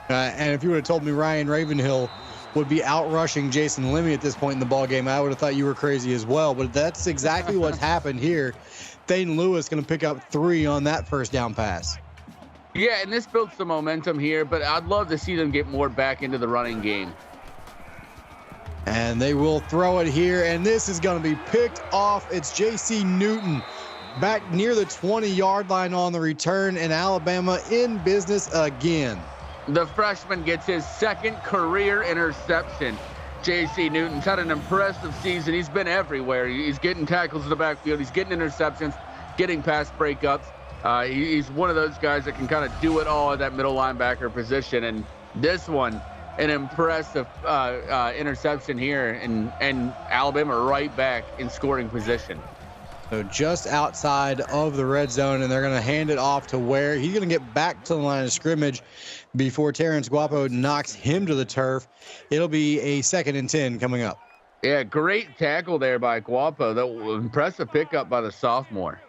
And if you would have told me Ryan Ravenhill would be out rushing Jason Lemmy at this point in the ball game, I would have thought you were crazy as well. But that's exactly what's happened here. Thayden Lewis going to pick up 3 on that first down pass. Yeah, and this builds some momentum here, but I'd love to see them get more back into the running game. And they will throw it here, and this is going to be picked off. It's J.C. Newton back near the 20-yard line on the return, and Alabama in business again. The freshman gets his 2nd career interception. J.C. Newton's had an impressive season. He's been everywhere. He's getting tackles in the backfield. He's getting interceptions, getting pass breakups. He's one of those guys that can kind of do it all at that middle linebacker position. And this one, an impressive interception here, and Alabama right back in scoring position. So just outside of the red zone, and they're going to hand it off to Ware. He's going to get back to the line of scrimmage before Terrence Guapo knocks him to the turf. It'll be a 2nd and 10 coming up. Yeah, great tackle there by Guapo. That impressive pickup by the sophomore.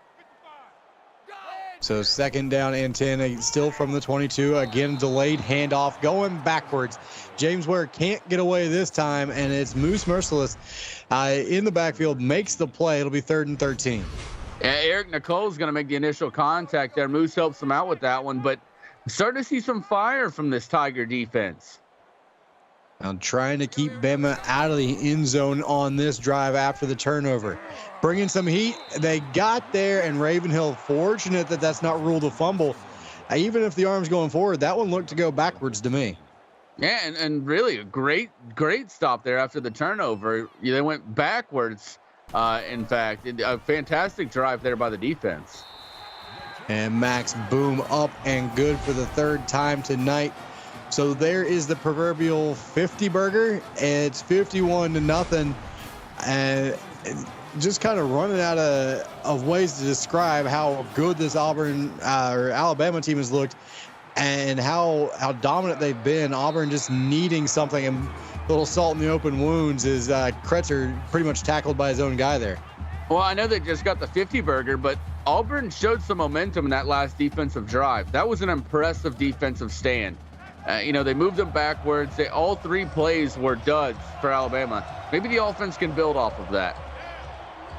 So 2nd down and 10, still from the 22. Again, delayed handoff going backwards. James Ware can't get away this time, and it's Moose Merciless in the backfield, makes the play. It'll be 3rd and 13. Yeah, Eric Nicole's going to make the initial contact there. Moose helps him out with that one, but I'm starting to see some fire from this Tiger defense. I'm trying to keep Bama out of the end zone on this drive after the turnover. Bringing some heat. They got there, and Ravenhill, fortunate that that's not ruled a fumble. Even if the arm's going forward, that one looked to go backwards to me. Yeah, and really a great stop there after the turnover. They went backwards, in fact. A fantastic drive there by the defense. And Max Boom up and good for the 3rd time tonight. So there is the proverbial 50 burger. It's 51-0, and just kind of running out of ways to describe how good this Auburn or Alabama team has looked, and how dominant they've been. Auburn just needing something, and a little salt in the open wounds is Kretzer pretty much tackled by his own guy there. Well, I know they just got the 50 burger, but Auburn showed some momentum in that last defensive drive. That was an impressive defensive stand. They moved them backwards. All 3 plays were duds for Alabama. Maybe the offense can build off of that.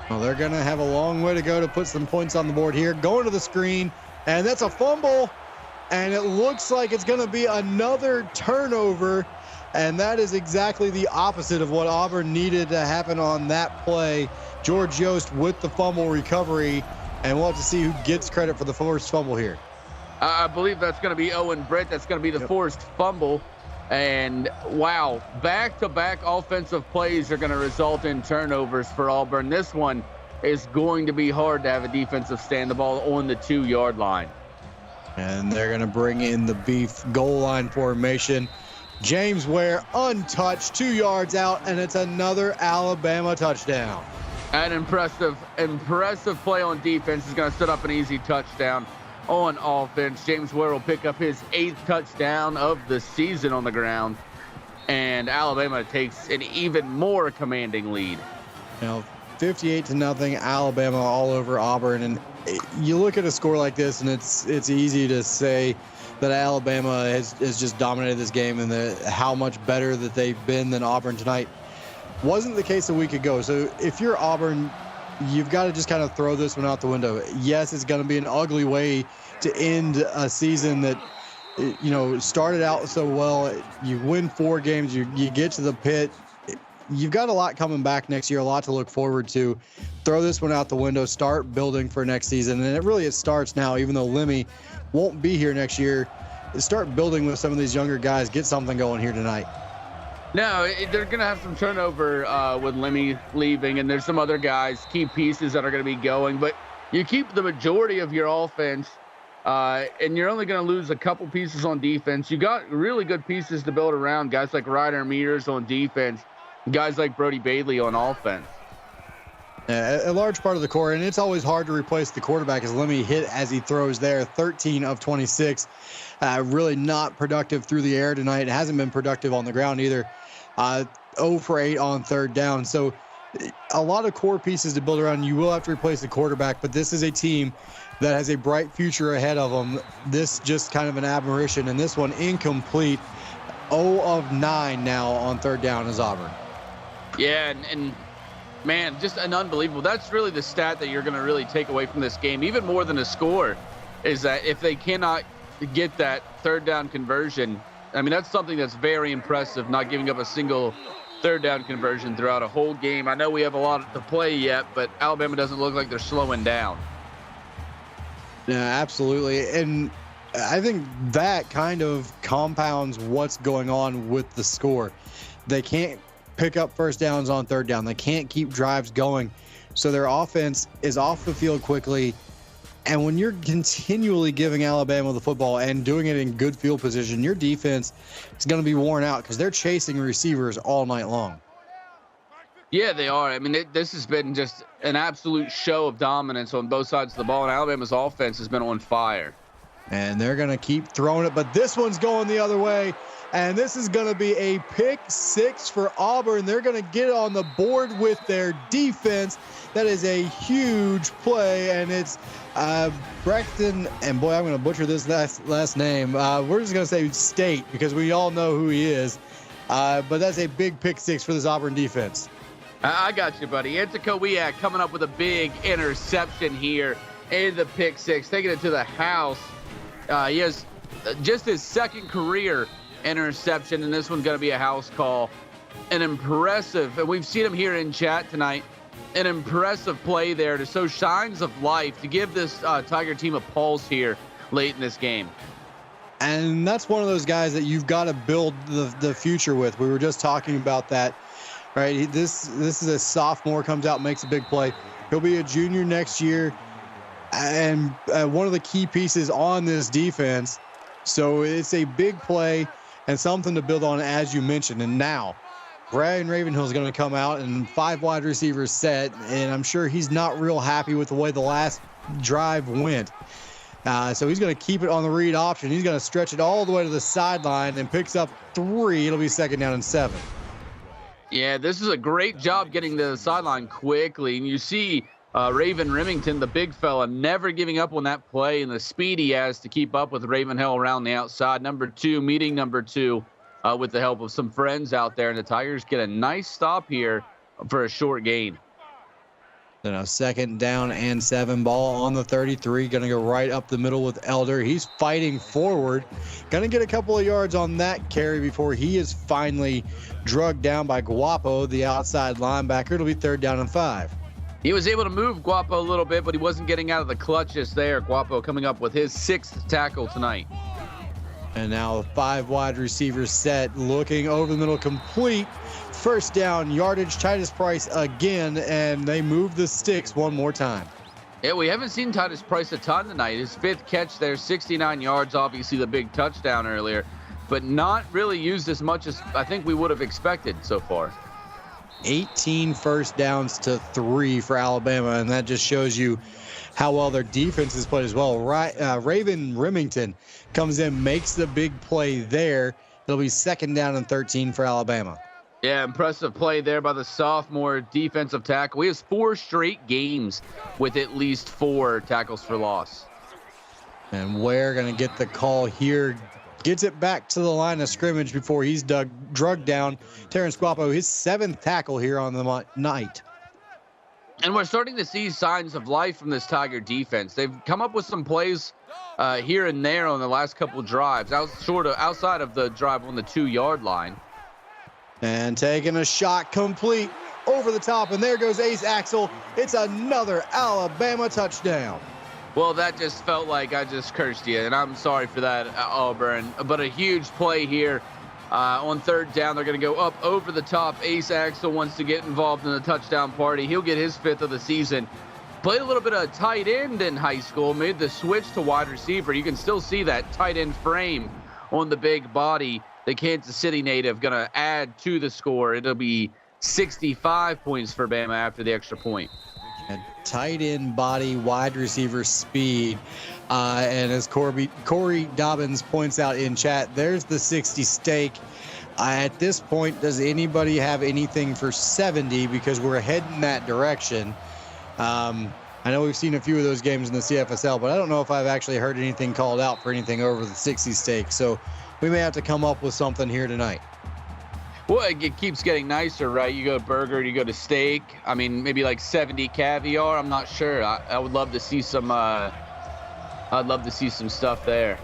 Well, they're going to have a long way to go to put some points on the board here. Going to the screen, and that's a fumble, and it looks like it's going to be another turnover, and that is exactly the opposite of what Auburn needed to happen on that play. George Yost with the fumble recovery, and we'll have to see who gets credit for the first fumble here. I believe that's going to be Owen Britt. That's going to be the forced fumble. And wow, back-to-back offensive plays are going to result in turnovers for Auburn. This one is going to be hard to have a defensive stand the ball on the 2-yard line. And they're going to bring in the beef goal line formation. James Ware untouched, 2 yards out, and it's another Alabama touchdown. An impressive play on defense is going to set up an easy touchdown on offense. James Ware will pick up his 8th touchdown of the season on the ground, and Alabama takes an even more commanding lead. 58-0, Alabama all over Auburn. And you look at a score like this, and it's easy to say that Alabama has just dominated this game, and how much better that they've been than Auburn tonight. Wasn't the case a week ago. So if you're Auburn, you've got to just kind of throw this one out the window. Yes, it's going to be an ugly way to end a season that, started out so well. You win 4 games, you get to the pit. You've got a lot coming back next year, a lot to look forward to. Throw this one out the window, start building for next season. And it starts now, even though Lemmy won't be here next year. Start building with some of these younger guys, get something going here tonight. No, they're going to have some turnover with Lemmy leaving, and there's some other guys, key pieces that are going to be going. But you keep the majority of your offense, and you're only going to lose a couple pieces on defense. You got really good pieces to build around, guys like Ryder Mears on defense, guys like Brody Bailey on offense. A large part of the core, and it's always hard to replace the quarterback as Lemmy hit as he throws there. 13 of 26. Really not productive through the air tonight. It hasn't been productive on the ground either. 0 for 8 on 3rd down. So a lot of core pieces to build around. You will have to replace the quarterback, but this is a team that has a bright future ahead of them. This just kind of an aberration, and this one incomplete. 0 of 9 now on 3rd down is Auburn. Yeah, and Man, just an unbelievable. That's really the stat that you're going to really take away from this game, even more than a score, is that if they cannot get that third down conversion, I mean, that's something that's very impressive, not giving up a single third down conversion throughout a whole game. I know we have a lot to play yet, but Alabama doesn't look like they're slowing down. Yeah, absolutely. And I think that kind of compounds what's going on with the score. They can't pick up first downs on third down. They can't keep drives going. So their offense is off the field quickly. And when you're continually giving Alabama the football and doing it in good field position, your defense is going to be worn out because they're chasing receivers all night long. Yeah, they are. I mean, this has been just an absolute show of dominance on both sides of the ball, and Alabama's offense has been on fire. And they're going to keep throwing it, but this one's going the other way. And this is going to be a pick six for Auburn. They're going to get on the board with their defense. That is a huge play, and it's Braxton, and boy, I'm going to butcher this last name. We're just going to say State because we all know who he is. But that's a big pick six for this Auburn defense. I got you, buddy. Anticowiak coming up with a big interception here in the pick six, taking it to the house. He has just his second career interception, and this one's going to be a house call. An impressive, and we've seen him here in chat tonight, an impressive play there to show signs of life, to give this Tiger team a pulse here late in this game. And that's one of those guys that you've got to build the future with. We were just talking about that, right? This is a sophomore, comes out, makes a big play. He'll be a junior next year, and one of the key pieces on this defense. So it's a big play and something to build on, as you mentioned. And now Brian Ravenhill is going to come out and 5 wide receivers set, and I'm sure he's not real happy with the way the last drive went. So he's going to keep it on the read option. He's going to stretch it all the way to the sideline and picks up 3. It'll be 2nd down and 7. Yeah, this is a great job getting to the sideline quickly. And you see Raven Remington, the big fella, never giving up on that play, and the speed he has to keep up with Ravenhill around the outside. Meeting number two with the help of some friends out there. And the Tigers get a nice stop here for a short gain. Then a 2nd down and 7, ball on the 33. Going to go right up the middle with Elder. He's fighting forward. Going to get a couple of yards on that carry before he is finally drugged down by Guapo, the outside linebacker. It'll be 3rd down and 5. He was able to move Guapo a little bit, but he wasn't getting out of the clutches there. Guapo coming up with his 6th tackle tonight. And now 5 wide receivers set, looking over the middle, complete. 1st down, yardage, Titus Price again, and they move the sticks one more time. Yeah, we haven't seen Titus Price a ton tonight. His 5th catch there, 69 yards, obviously the big touchdown earlier, but not really used as much as I think we would have expected so far. 18 first downs to 3 for Alabama, and that just shows you how well their defense has played as well. Raven Remington comes in, makes the big play there. It'll be 2nd down and 13 for Alabama. Yeah, impressive play there by the sophomore defensive tackle. He has 4 straight games with at least 4 tackles for loss. And Ware going to get the call here. Gets it back to the line of scrimmage before he's drugged down. Terrence Guapo, his 7th tackle here on the night. And we're starting to see signs of life from this Tiger defense. They've come up with some plays here and there on the last couple drives, outside of the drive on the 2-yard line. And taking a shot complete over the top, and there goes Ace Axel. It's another Alabama touchdown. Well, that just felt like I just cursed you, and I'm sorry for that, Auburn. But a huge play here on 3rd down. They're going to go up over the top. Ace Axel wants to get involved in the touchdown party. He'll get his 5th of the season. Played a little bit of tight end in high school, made the switch to wide receiver. You can still see that tight end frame on the big body. The Kansas City native going to add to the score. It'll be 65 points for Bama after the extra point. And tight end body, wide receiver speed. And as Corey Dobbins points out in chat, there's the 60 stake. At this point, does anybody have anything for 70? Because we're heading that direction. I know we've seen a few of those games in the CFSL, but I don't know if I've actually heard anything called out for anything over the 60 stake. So we may have to come up with something here tonight. Well, it keeps getting nicer, right? You go to burger, you go to steak. I mean, maybe like 70 caviar. I'm not sure. I would love to see some. I'd love to see some stuff there.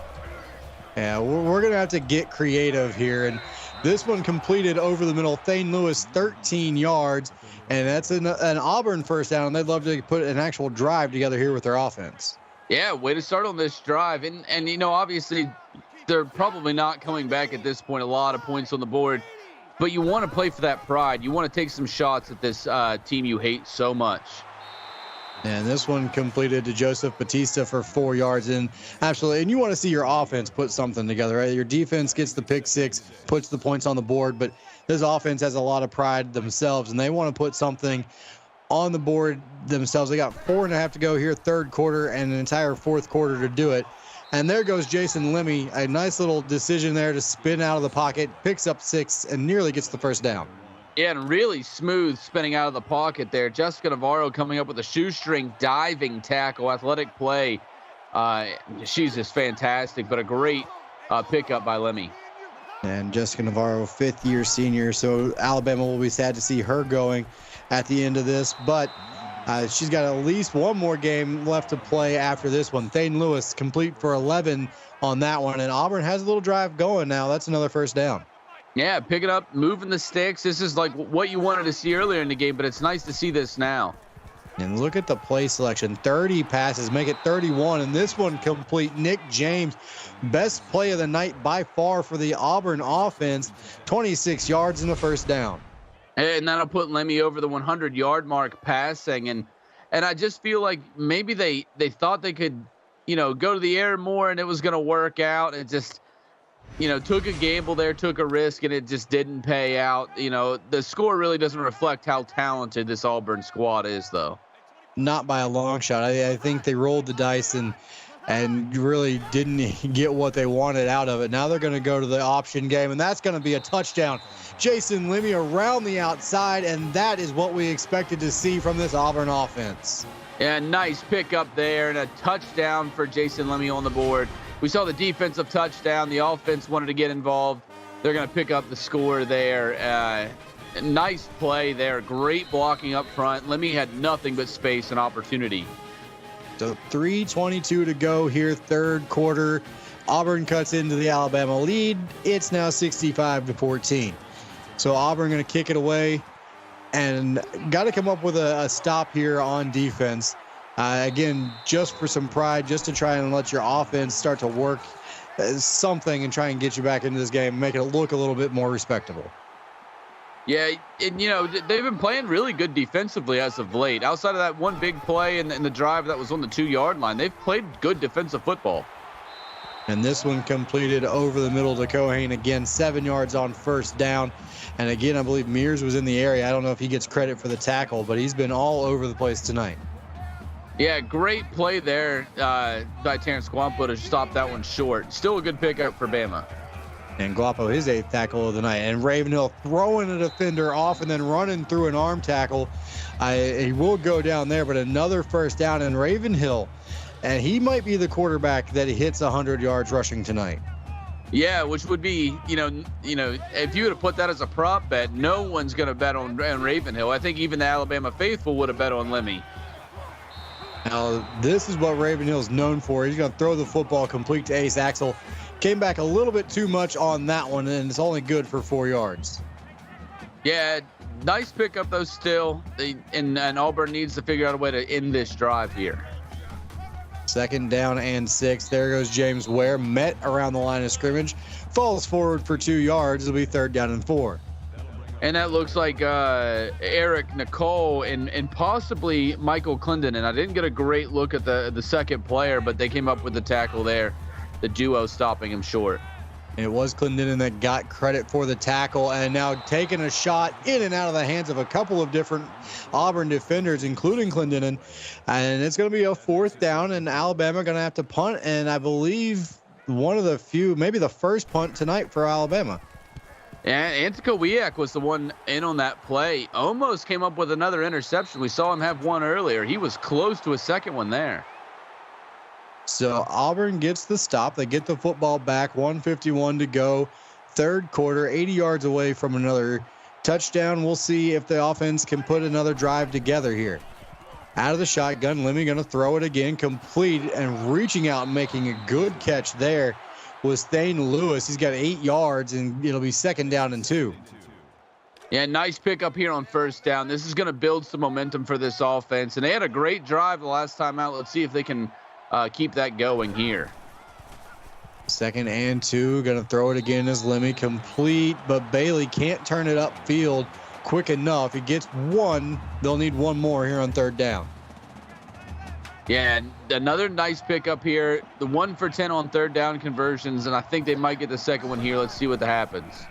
Yeah, we're gonna have to get creative here, and this one completed over the middle. Thane Lewis, 13 yards, and that's an Auburn first down. They'd love to put an actual drive together here with their offense. Yeah, way to start on this drive, and you know, obviously, they're probably not coming back at this point. A lot of points on the board. But you want to play for that pride. You want to take some shots at this team you hate so much. And this one completed to Joseph Batista for 4 yards. And absolutely, and you want to see your offense put something together, right? Your defense gets the pick six, puts the points on the board, but this offense has a lot of pride themselves, and they want to put something on the board themselves. They got 4.5 to go here, third quarter, and an entire fourth quarter to do it. And there goes Jason Lemmy, a nice little decision there to spin out of the pocket, picks up 6, and nearly gets the first down. Yeah, and really smooth spinning out of the pocket there. Jessica Navarro coming up with a shoestring diving tackle, athletic play. She's just fantastic, but a great pickup by Lemmy. And Jessica Navarro, fifth-year senior, so Alabama will be sad to see her going at the end of this, but she's got at least one more game left to play after this one. Thane Lewis complete for 11 on that one, and Auburn has a little drive going now. That's another first down. Yeah, pick it up, moving the sticks. This is like what you wanted to see earlier in the game, but it's nice to see this now. And look at the play selection. 30 passes, make it 31, and this one complete. Nick James, best play of the night by far for the Auburn offense. 26 yards in the first down. And that'll put Lemmy over the 100-yard mark passing. And I just feel like maybe they thought they could, you know, go to the air more and it was going to work out. It just, you know, took a gamble there, took a risk, and it just didn't pay out. You know, the score really doesn't reflect how talented this Auburn squad is, though. Not by a long shot. I think they rolled the dice and really didn't get what they wanted out of it. Now they're going to go to the option game, and that's going to be a touchdown. Jason Lemmy around the outside, and that is what we expected to see from this Auburn offense. Yeah, nice pickup there, and a touchdown for Jason Lemmy on the board. We saw the defensive touchdown. The offense wanted to get involved. They're going to pick up the score there. Nice play there. Great blocking up front. Lemmy had nothing but space and opportunity. So 3:22 to go here, third quarter. Auburn cuts into the Alabama lead. It's now 65-14. So Auburn going to kick it away and got to come up with a stop here on defense. Again, just for some pride, just to try and let your offense start to work something and try and get you back into this game, make it look a little bit more respectable. Yeah, and, you know, they've been playing really good defensively as of late. Outside of that one big play and the drive that was on the 2-yard line, they've played good defensive football. And this one completed over the middle to Cohane. Again, 7 yards on first down. And again, I believe Mears was in the area. I don't know if he gets credit for the tackle, but he's been all over the place tonight. Yeah, great play there by Terrence Guampo to stop that one short. Still a good pickup for Bama. And Guapo, his 8th tackle of the night. And Ravenhill throwing a defender off and then running through an arm tackle. He will go down there, but another first down in Ravenhill. And he might be the quarterback that hits 100 yards rushing tonight. Yeah, which would be, you know, if you would have put that as a prop bet, no one's going to bet on Ravenhill. I think even the Alabama faithful would have bet on Lemmy. Now, this is what Ravenhill's known for. He's going to throw the football complete to Ace Axel. Came back a little bit too much on that one, and it's only good for 4 yards. Yeah, nice pickup, though, still. And Auburn needs to figure out a way to end this drive here. 2nd down and 6. There goes James Ware. Met around the line of scrimmage. Falls forward for 2 yards. It'll be 3rd down and 4. And that looks like Eric Nicole and possibly Michael Clendenin. I didn't get a great look at the second player, but they came up with the tackle there. The duo stopping him short. It was Clendenin that got credit for the tackle, and now taking a shot in and out of the hands of a couple of different Auburn defenders, including Clendenin. And it's going to be a 4th down, and Alabama going to have to punt, and I believe one of the few, maybe the first punt tonight for Alabama. And Antika Wiak was the one in on that play. Almost came up with another interception. We saw him have one earlier. He was close to a second one there. So Auburn gets the stop. They get the football back. 1:51 to go. third quarter, 80 yards away from another touchdown. We'll see if the offense can put another drive together here. Out of the shotgun, Lemmy going to throw it again, complete, and reaching out and making a good catch there was Thane Lewis. He's got 8 yards, and it'll be 2nd down and 2. Yeah, nice pickup here on 1st down. This is going to build some momentum for this offense, and they had a great drive the last time out. Let's see if they can keep that going here. 2nd and 2, going to throw it again as Lemmy, complete, but Bailey can't turn it upfield quick enough. He gets one. They'll need one more here on 3rd down. Yeah, another nice pickup here. The 1 for 10 on 3rd down conversions, and I think they might get the 2nd one here. Let's see what happens.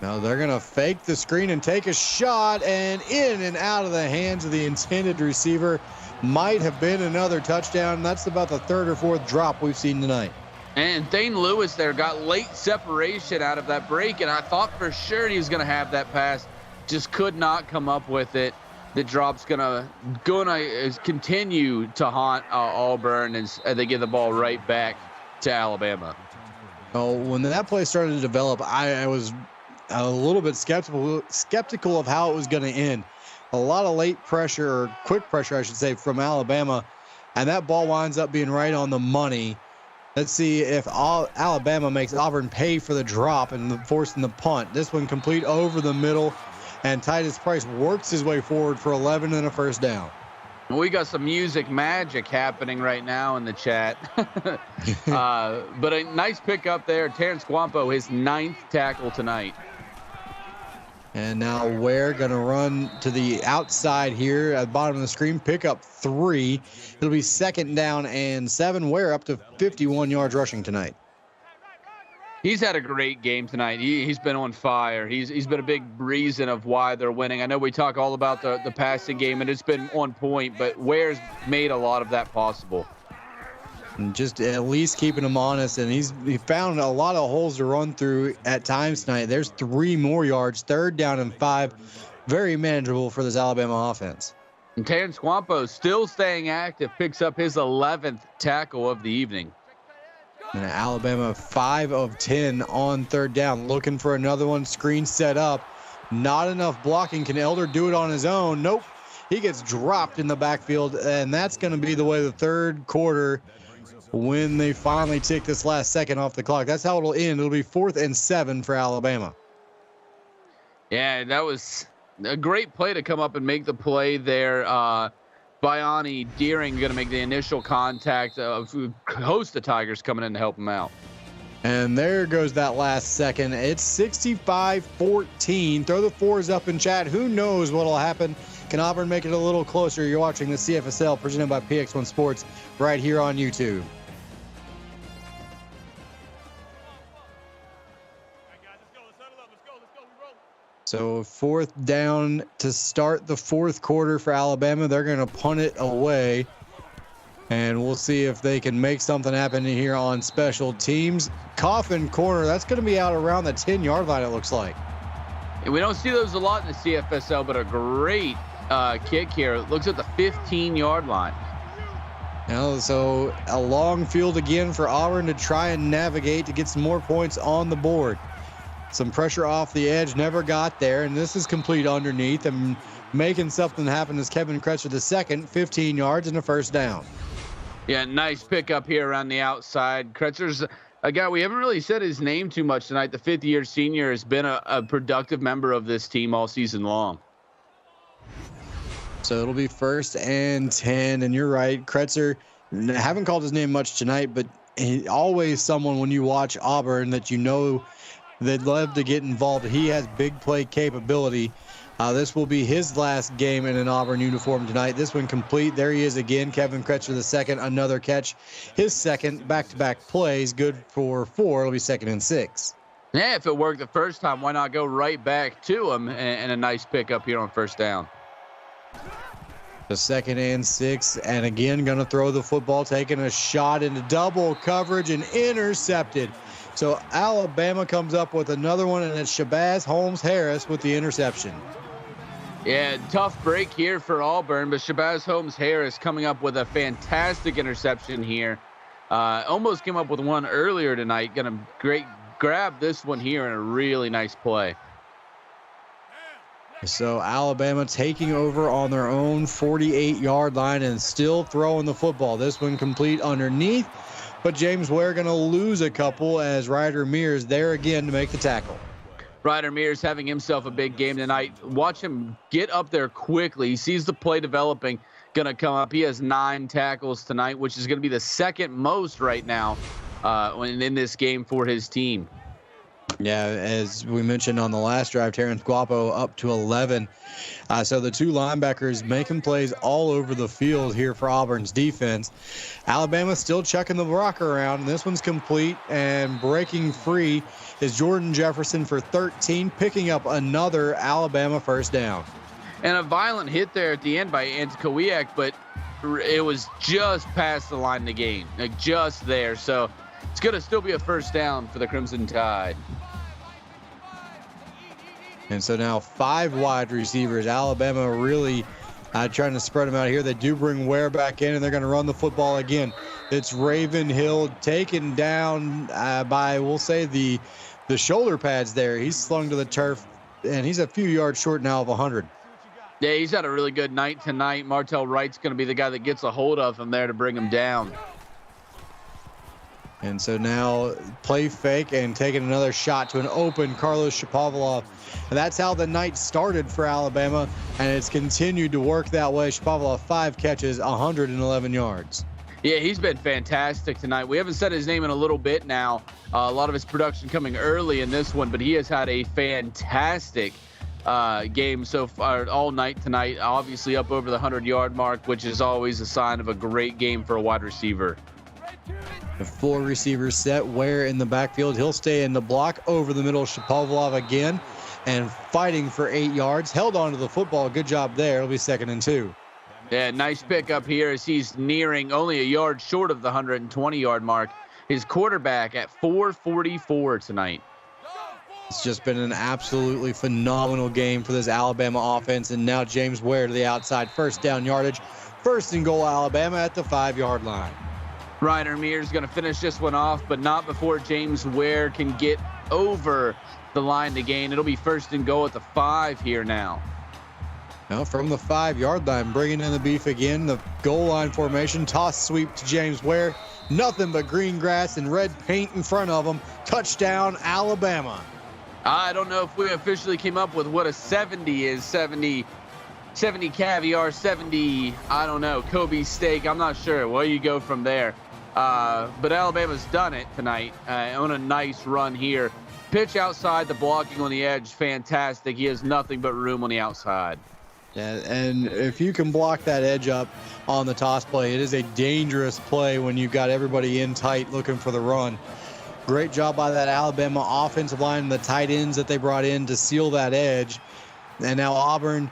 Now they're going to fake the screen and take a shot, and in and out of the hands of the intended receiver. Might have been another touchdown. That's about the 3rd or 4th drop we've seen tonight. And Thane Lewis there got late separation out of that break, and I thought for sure he was going to have that pass. Just could not come up with it. The drop's gonna continue to haunt Auburn as they give the ball right back to Alabama. Oh, when that play started to develop, I was a little bit skeptical of how it was going to end. A lot of late pressure, or quick pressure, I should say, from Alabama, and that ball winds up being right on the money. Let's see if Alabama makes Auburn pay for the drop and forcing the punt. This one complete over the middle. And Titus Price works his way forward for 11 and a 1st down. We got some music magic happening right now in the chat. But a nice pickup there. Terrence Guampo, his 9th tackle tonight. And now Ware going to run to the outside here at the bottom of the screen. Pick up 3. It'll be 2nd down and 7. Ware up to 51 yards rushing tonight. He's had a great game tonight. He's been on fire. He's been a big reason of why they're winning. I know we talk all about the passing game, and it's been on point, but Ware's made a lot of that possible. And just at least keeping him honest, and he found a lot of holes to run through at times tonight. There's 3 more yards, 3rd down and 5. Very manageable for this Alabama offense. And Terrence Guampo still staying active, picks up his 11th tackle of the evening. And Alabama 5 of 10 on 3rd down. Looking for another one. Screen set up. Not enough blocking. Can Elder do it on his own? Nope. He gets dropped in the backfield, and that's going to be the way the 3rd quarter when they finally take this last second off the clock. That's how it'll end. It'll be 4th and 7 for Alabama. Yeah, that was a great play to come up and make the play there. Bayani Deering going to make the initial contact. Host the Tigers coming in to help him out. And there goes that last second. It's 65-14. Throw the 4s up in chat. Who knows what will happen? Can Auburn make it a little closer? You're watching the CFSL presented by PX1 Sports right here on YouTube. So 4th down to start the 4th quarter for Alabama. They're going to punt it away. And we'll see if they can make something happen here on special teams. Coffin corner, that's going to be out around the 10-yard line, it looks like. And we don't see those a lot in the CFSL, but a great kick here. It looks at the 15-yard line. So a long field again for Auburn to try and navigate to get some more points on the board. Some pressure off the edge, never got there, and this is complete underneath. And making something happen is Kevin Kretzer the 2nd, 15 yards and a 1st down. Yeah, nice pickup here around the outside. Kretzer's a guy we haven't really said his name too much tonight. The 5th-year senior has been a productive member of this team all season long. So it'll be 1st and 10, and you're right, Kretzer, haven't called his name much tonight, but he always someone when you watch Auburn that you know they'd love to get involved. He has big play capability. This will be his last game in an Auburn uniform tonight. This one complete. There he is again, Kevin Kretzer the 2nd, another catch. His 2nd back-to-back plays, good for 4. It'll be 2nd and 6. Yeah, if it worked the first time, why not go right back to him and a nice pickup here on 1st down. The 2nd and 6, and again going to throw the football, taking a shot into double coverage and intercepted. So Alabama comes up with another one, and it's Shabazz Holmes-Harris with the interception. Yeah, tough break here for Auburn, but Shabazz Holmes-Harris coming up with a fantastic interception here. Almost came up with one earlier tonight. Got a great grabbed this one here in a really nice play. So Alabama taking over on their own 48-yard line and still throwing the football. This one complete underneath, but James Ware going to lose a couple as Ryder Mears there again to make the tackle. Ryder Mears having himself a big game tonight. Watch him get up there quickly. He sees the play developing, going to come up. He has 9 tackles tonight, which is going to be the second most right now in this game for his team. Yeah, as we mentioned on the last drive, Terrence Guapo up to 11. So the 2 linebackers making plays all over the field here for Auburn's defense. Alabama still checking the rock around, and this one's complete, and breaking free is Jordan Jefferson for 13, picking up another Alabama first down. And a violent hit there at the end by Antikowiak, but it was just past the line of the game, like just there. So it's going to still be a first down for the Crimson Tide. And so now 5 wide receivers. Alabama really trying to spread them out here. They do bring Ware back in, and they're going to run the football again. It's Raven Hill taken down by, we'll say, the shoulder pads there. He's slung to the turf, and he's a few yards short now of 100. Yeah, he's had a really good night tonight. Martell Wright's going to be the guy that gets a hold of him there to bring him down. And so now play fake and taking another shot to an open Carlos Shapovalov. And that's how the night started for Alabama, and it's continued to work that way. Shapovalov 5 catches, 111 yards. Yeah, he's been fantastic tonight. We haven't said his name in a little bit now. A lot of his production coming early in this one, but he has had a fantastic game so far all night tonight. Obviously up over the 100-yard mark, which is always a sign of a great game for a wide receiver. The 4 receivers set. Ware in the backfield. He'll stay in the block over the middle. Shapovalov again and fighting for 8 yards. Held onto the football. Good job there. It'll be 2nd and 2. Yeah, nice pickup here as he's nearing only a yard short of the 120-yard mark. His quarterback at 444 tonight. It's just been an absolutely phenomenal game for this Alabama offense. And now James Ware to the outside. First down yardage. 1st and goal Alabama at the 5-yard line. Ryder Mears going to finish this one off, but not before James Ware can get over the line to gain. It'll be 1st and goal at the 5 here now. Now from the 5-yard line, bringing in the beef again. The goal line formation. Toss sweep to James Ware. Nothing but green grass and red paint in front of him. Touchdown, Alabama. I don't know if we officially came up with what a 70 is. 70 caviar, 70, I don't know, Kobe steak. I'm not sure. Well, you go from there. But Alabama's done it tonight on a nice run here. Pitch outside, the blocking on the edge, fantastic. He has nothing but room on the outside. Yeah, and if you can block that edge up on the toss play, it is a dangerous play when you've got everybody in tight looking for the run. Great job by that Alabama offensive line and the tight ends that they brought in to seal that edge. And now Auburn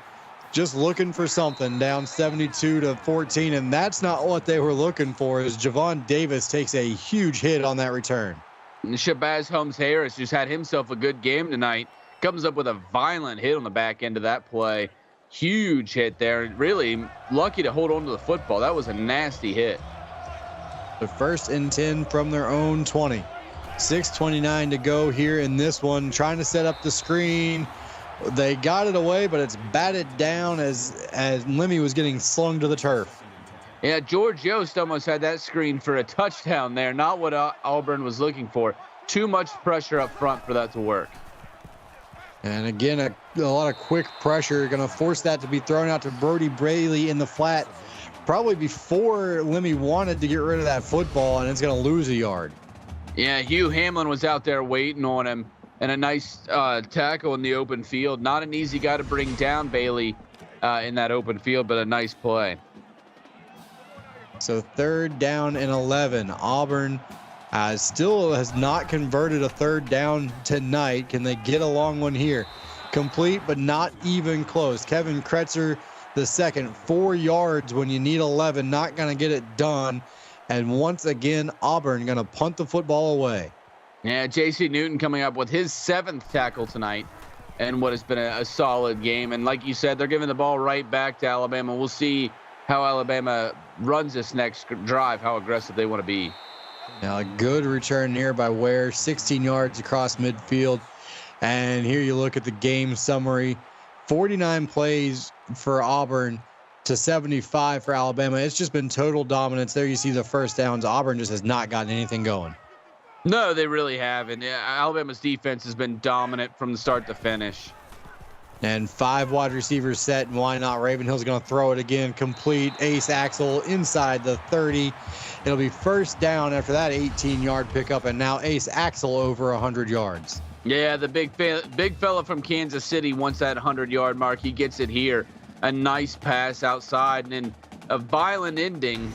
just looking for something, down 72-14, and that's not what they were looking for, as Javon Davis takes a huge hit on that return. And Shabazz Holmes-Harris just had himself a good game tonight. Comes up with a violent hit on the back end of that play. Huge hit there. Really lucky to hold on to the football. That was a nasty hit. The 1st and 10 from their own 20. 6:29 to go here in this one. Trying to set up the screen. They got it away, but it's batted down as Lemmy was getting slung to the turf. Yeah, George Yost almost had that screen for a touchdown there. Not what Auburn was looking for. Too much pressure up front for that to work. And again, a lot of quick pressure. Going to force that to be thrown out to Brody Braley in the flat. Probably before Lemmy wanted to get rid of that football, and it's going to lose a yard. Yeah, Hugh Hamlin was out there waiting on him. And a nice tackle in the open field. Not an easy guy to bring down, Bailey, in that open field, but a nice play. So 3rd down and 11. Auburn still has not converted a 3rd down tonight. Can they get a long one here? Complete, but not even close. Kevin Kretzer, the second, 4 yards when you need 11. Not going to get it done. And once again, Auburn going to punt the football away. Yeah, J.C. Newton coming up with his 7th tackle tonight and what has been a solid game. And like you said, they're giving the ball right back to Alabama. We'll see how Alabama runs this next drive, how aggressive they want to be. Now a good return here by Ware, 16 yards across midfield. And here you look at the game summary. 49 plays for Auburn to 75 for Alabama. It's just been total dominance. There you see the first downs. Auburn just has not gotten anything going. No, they really haven't. Alabama's defense has been dominant from the start to finish. And 5 wide receivers set, and why not? Ravenhill's going to throw it again. Complete. Ace Axel inside the 30. It'll be first down after that 18-yard pickup, and now Ace Axel over 100 yards. Yeah, the big fella from Kansas City wants that 100-yard mark. He gets it here. A nice pass outside, and then a violent ending.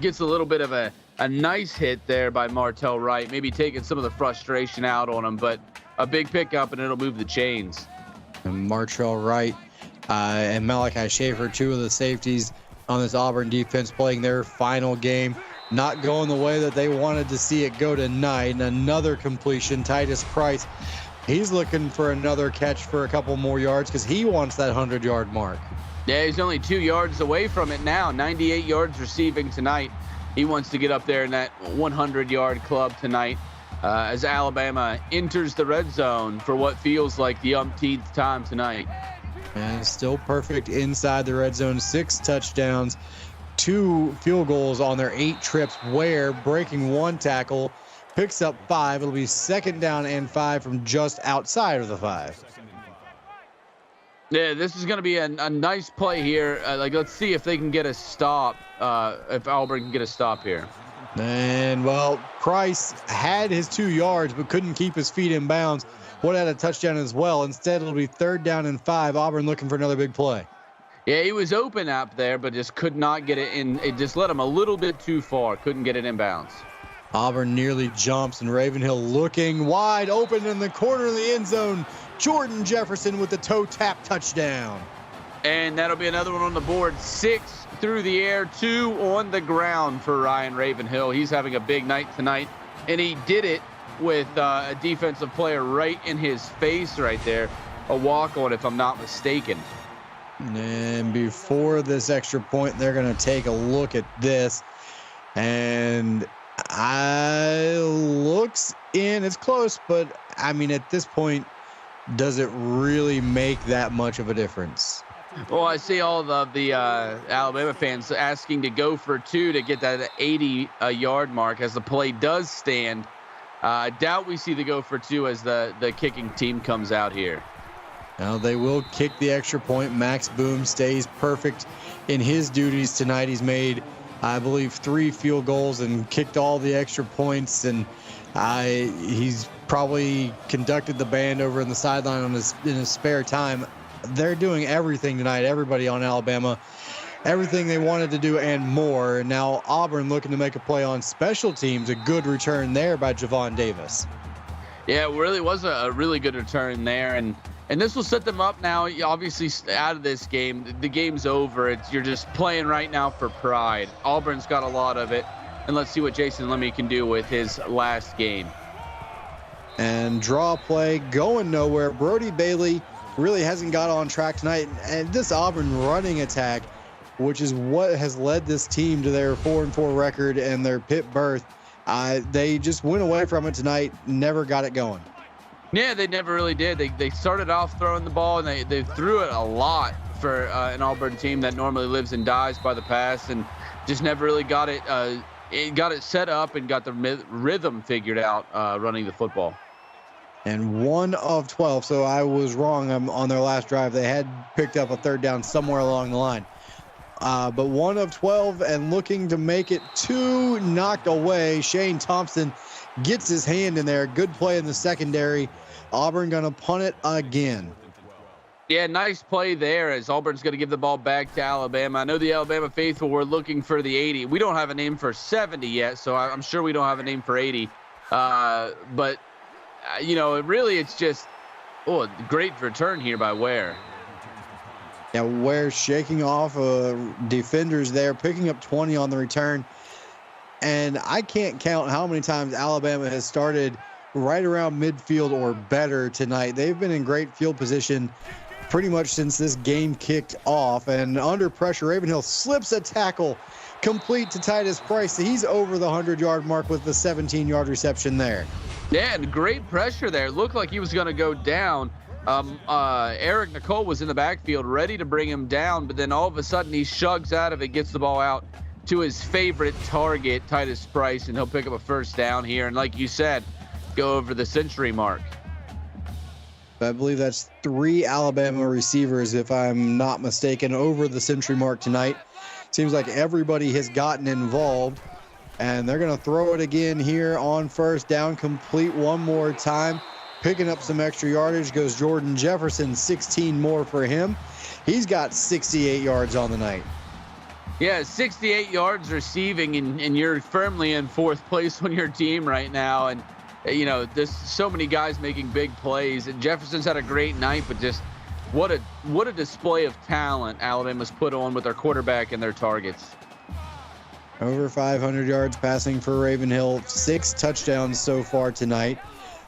Gets a little bit of a nice hit there by Martell Wright, maybe taking some of the frustration out on him, but a big pickup, and it'll move the chains. And Martell Wright and Malachi Schaefer, 2 of the safeties on this Auburn defense, playing their final game. Not going the way that they wanted to see it go tonight. And another completion. Titus Price, he's looking for another catch for a couple more yards because he wants that 100-yard mark. Yeah, he's only 2 yards away from it now. 98 yards receiving tonight. He wants to get up there in that 100-yard club tonight as Alabama enters the red zone for what feels like the umpteenth time tonight. And still perfect inside the red zone. 6 touchdowns, 2 field goals on their 8 trips. Ware breaking 1 tackle, picks up 5. It'll be second down and 5 from just outside of the 5. Yeah, this is going to be a nice play here. Let's see if they can get a stop, if Auburn can get a stop here. And, well, Price had his 2 yards but couldn't keep his feet in bounds. Would have had a touchdown as well. Instead, it'll be third down and 5. Auburn looking for another big play. Yeah, he was open up there, but just could not get it in. It just led him a little bit too far. Couldn't get it in bounds. Auburn nearly jumps, and Ravenhill looking wide open in the corner of the end zone. Jordan Jefferson with the toe tap touchdown. And that'll be another one on the board. 6 through the air, 2 on the ground for Ryan Ravenhill. He's having a big night tonight, and he did it with a defensive player right in his face right there. A walk-on, if I'm not mistaken. And before this extra point, they're going to take a look at this. And looks in. It's close, but, I mean, at this point, does it really make that much of a difference? Well, I see all of the Alabama fans asking to go for 2 to get that 80-yard mark as the play does stand. I doubt we see the go for 2 as the kicking team comes out here. Now they will kick the extra point. Max Boom stays perfect in his duties tonight. He's made, I believe, 3 field goals and kicked all the extra points. And he's probably conducted the band over in the sideline in his spare time. They're doing everything tonight, everybody on Alabama, everything they wanted to do and more. And now Auburn looking to make a play on special teams. A good return there by Javon Davis. Yeah, it really was a really good return there. And this will set them up now, obviously, out of this game. The game's over. You're just playing right now for pride. Auburn's got a lot of it. And let's see what Jason Lemmy can do with his last game. And draw play going nowhere. Brody Bailey really hasn't got on track tonight. And this Auburn running attack, which is what has led this team to their 4-4 record and their pit berth, they just went away from it tonight, never got it going. Yeah, they never really did. They started off throwing the ball, and they threw it a lot for an Auburn team that normally lives and dies by the pass, and just never really got it set up and got the rhythm figured out running the football. And 1 of 12, so I was wrong on their last drive. They had picked up a third down somewhere along the line. But 1 of 12 and looking to make it 2 knocked away. Shane Thompson gets his hand in there. Good play in the secondary. Auburn going to punt it again. Yeah, nice play there as Auburn's going to give the ball back to Alabama. I know the Alabama faithful were looking for the 80. We don't have a name for 70 yet, so I'm sure we don't have a name for 80. But, it's just, a great return here by Ware. Yeah, Ware shaking off defenders there, picking up 20 on the return. And I can't count how many times Alabama has started right around midfield or better tonight. They've been in great field position pretty much since this game kicked off. And under pressure, Ravenhill slips a tackle, complete to Titus Price. He's over the 100-yard mark with the 17-yard reception there. Yeah, and great pressure there. It looked like he was going to go down. Eric Nicole was in the backfield ready to bring him down, but then all of a sudden he shugs out of it, gets the ball out to his favorite target, Titus Price, and he'll pick up a first down here. And like you said, go over the century mark. I believe that's 3 Alabama receivers, if I'm not mistaken, over the century mark tonight. Seems like everybody has gotten involved, and they're going to throw it again here on first down, complete one more time. Picking up some extra yardage goes Jordan Jefferson, 16 more for him. He's got 68 yards on the night. Yeah, 68 yards receiving, and you're firmly in 4th place on your team right now. And, you know, there's so many guys making big plays. And Jefferson's had a great night, but just what a display of talent Alabama's put on with their quarterback and their targets. Over 500 yards passing for Ravenhill, 6 touchdowns so far tonight.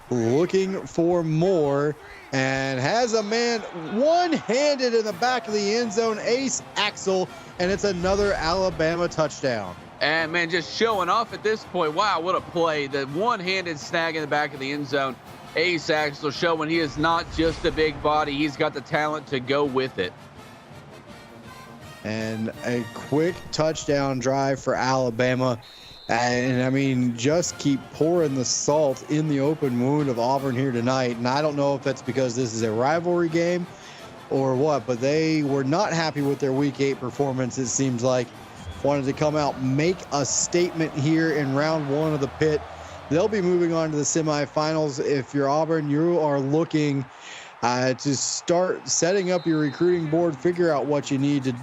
Looking for more, and has a man one-handed in the back of the end zone, Ace Axel, and it's another Alabama touchdown. And, man, just showing off at this point. Wow, what a play. The one-handed snag in the back of the end zone. Ace Axel showing he is not just a big body. He's got the talent to go with it. And a quick touchdown drive for Alabama. And, I mean, just keep pouring the salt in the open wound of Auburn here tonight. And I don't know if that's because this is a rivalry game or what, but they were not happy with their Week 8 performance, it seems like. Wanted to come out, make a statement here in round 1 of the pit. They'll be moving on to the semifinals. If you're Auburn, you are looking to start setting up your recruiting board, figure out what you need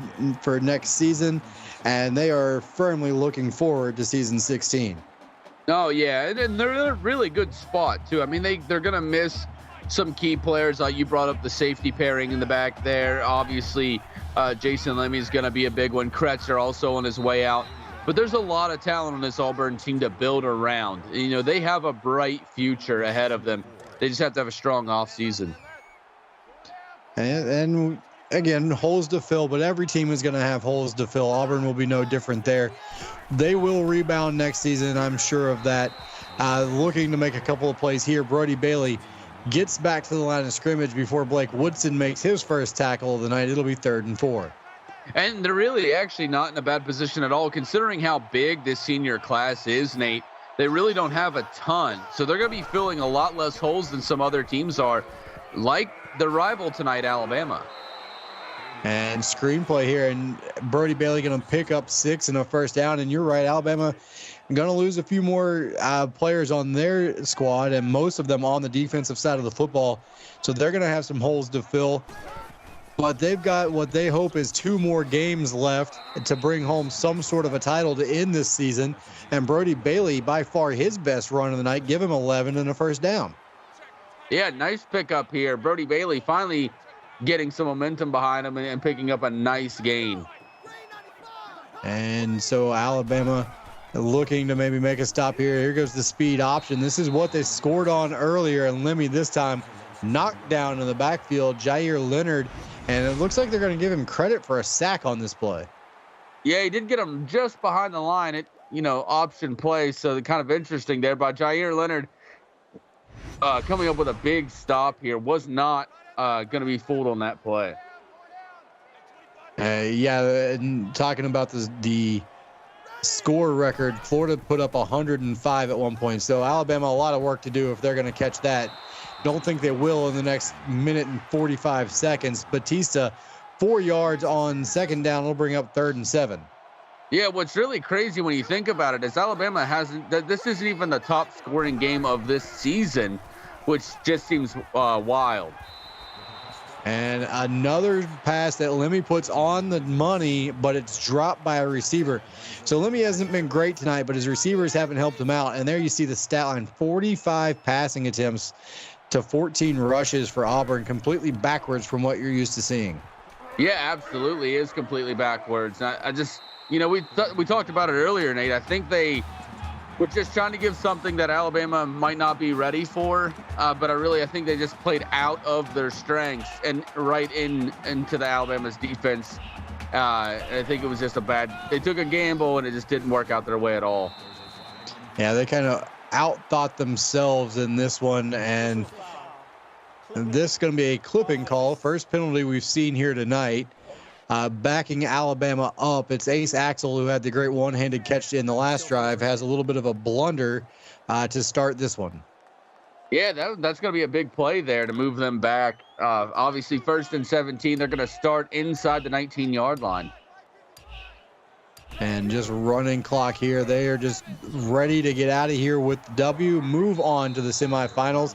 for next season, and they are firmly looking forward to season 16. Oh, yeah, and they're in a really good spot, too. I mean, they're going to miss some key players. You brought up the safety pairing in the back there. Obviously, Jason Lemme is going to be a big one. Kretzer also on his way out. But there's a lot of talent on this Auburn team to build around. You know, they have a bright future ahead of them. They just have to have a strong offseason. And again, holes to fill, but every team is going to have holes to fill. Auburn will be no different there. They will rebound next season, I'm sure of that. Looking to make a couple of plays here. Brody Bailey gets back to the line of scrimmage before Blake Woodson makes his first tackle of the night. It'll be 3rd and 4. And they're really actually not in a bad position at all, considering how big this senior class is, Nate. They really don't have a ton. So they're going to be filling a lot less holes than some other teams are, like the rival tonight, Alabama. And screenplay here, and Brody Bailey going to pick up 6 and a first down. And you're right, Alabama going to lose a few more players on their squad, and most of them on the defensive side of the football. So they're going to have some holes to fill. But they've got what they hope is 2 more games left to bring home some sort of a title to end this season. And Brody Bailey, by far his best run of the night, give him 11 and a first down. Yeah, nice pickup here. Brody Bailey finally getting some momentum behind him and picking up a nice gain. And so Alabama looking to maybe make a stop here. Here goes the speed option. This is what they scored on earlier, and Lemme this time knocked down in the backfield Jair Leonard, and it looks like they're going to give him credit for a sack on this play. Yeah, he did get him just behind the line at, option play, so kind of interesting there by Jair Leonard coming up with a big stop here. Was not going to be fooled on that play. And talking about the score record, Florida put up 105 at one point, so Alabama a lot of work to do if they're going to catch that. Don't think they will in the next minute and 45 seconds. Batista, 4 yards on 2nd down. Will bring up 3rd and 7. Yeah, what's really crazy when you think about it is Alabama this isn't even the top scoring game of this season, which just seems wild. And another pass that Lemme puts on the money, but it's dropped by a receiver. So Lemme hasn't been great tonight, but his receivers haven't helped him out. And there you see the stat line, 45 passing attempts to 14 rushes for Auburn, completely backwards from what you're used to seeing. Yeah, absolutely. It is completely backwards. I just, we talked about it earlier, Nate. I think they were just trying to give something that Alabama might not be ready for. But I think they just played out of their strengths and right into the Alabama's defense. I think it was just they took a gamble and it just didn't work out their way at all. Yeah, they kind of outthought themselves in this one, and this is going to be a clipping call. First penalty we've seen here tonight. Backing Alabama up, it's Ace Axel, who had the great one-handed catch in the last drive, has a little bit of a blunder to start this one. Yeah, that's going to be a big play there to move them back. Obviously, 1st and 17, they're going to start inside the 19-yard line. And just running clock here. They are just ready to get out of here with the W, move on to the semifinals.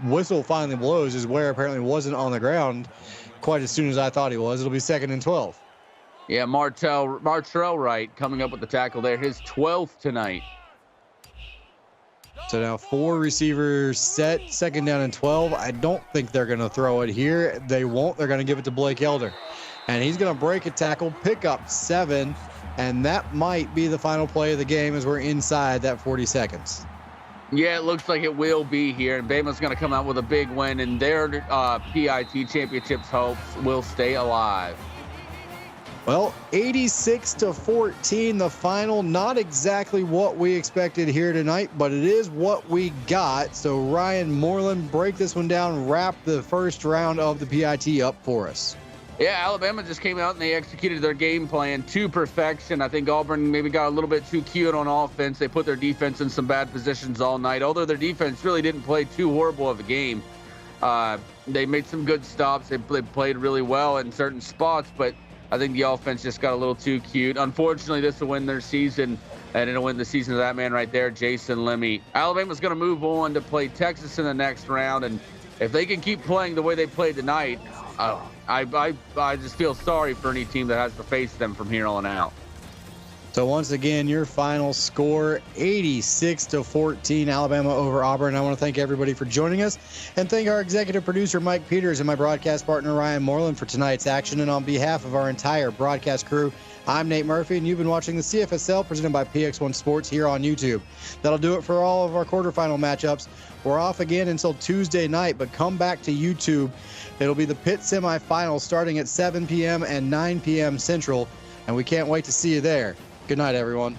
Whistle finally blows. His Ware apparently wasn't on the ground quite as soon as I thought he was. It'll be 2nd and 12. Yeah, Martrell Wright coming up with the tackle there. His 12th tonight. So now 4 receivers set, 2nd down and 12. I don't think they're going to throw it here. They won't. They're going to give it to Blake Elder. And he's going to break a tackle, pick up 7, and that might be the final play of the game as we're inside that 40 seconds. Yeah, it looks like it will be here, and Bama's going to come out with a big win, and their PIT championships hopes will stay alive. Well, 86-14, the final. Not exactly what we expected here tonight, but it is what we got. So Ryan Moreland, break this one down, wrap the first round of the PIT up for us. Yeah, Alabama just came out and they executed their game plan to perfection. I think Auburn maybe got a little bit too cute on offense. They put their defense in some bad positions all night, although their defense really didn't play too horrible of a game. They made some good stops. They played really well in certain spots, but I think the offense just got a little too cute. Unfortunately, this will win their season, and it'll win the season of that man right there, Jason Lemmy. Alabama's going to move on to play Texas in the next round, and if they can keep playing the way they played tonight, I just feel sorry for any team that has to face them from here on out. So once again, your final score, 86-14, Alabama over Auburn. I want to thank everybody for joining us, and thank our executive producer, Mike Peters, and my broadcast partner, Ryan Moreland, for tonight's action. And on behalf of our entire broadcast crew, I'm Nate Murphy, and you've been watching the CFSL presented by PX1 Sports here on YouTube. That'll do it for all of our quarterfinal matchups. We're off again until Tuesday night, but come back to YouTube. It'll be the Pitt semifinals starting at 7 p.m. and 9 p.m. Central, and we can't wait to see you there. Good night, everyone.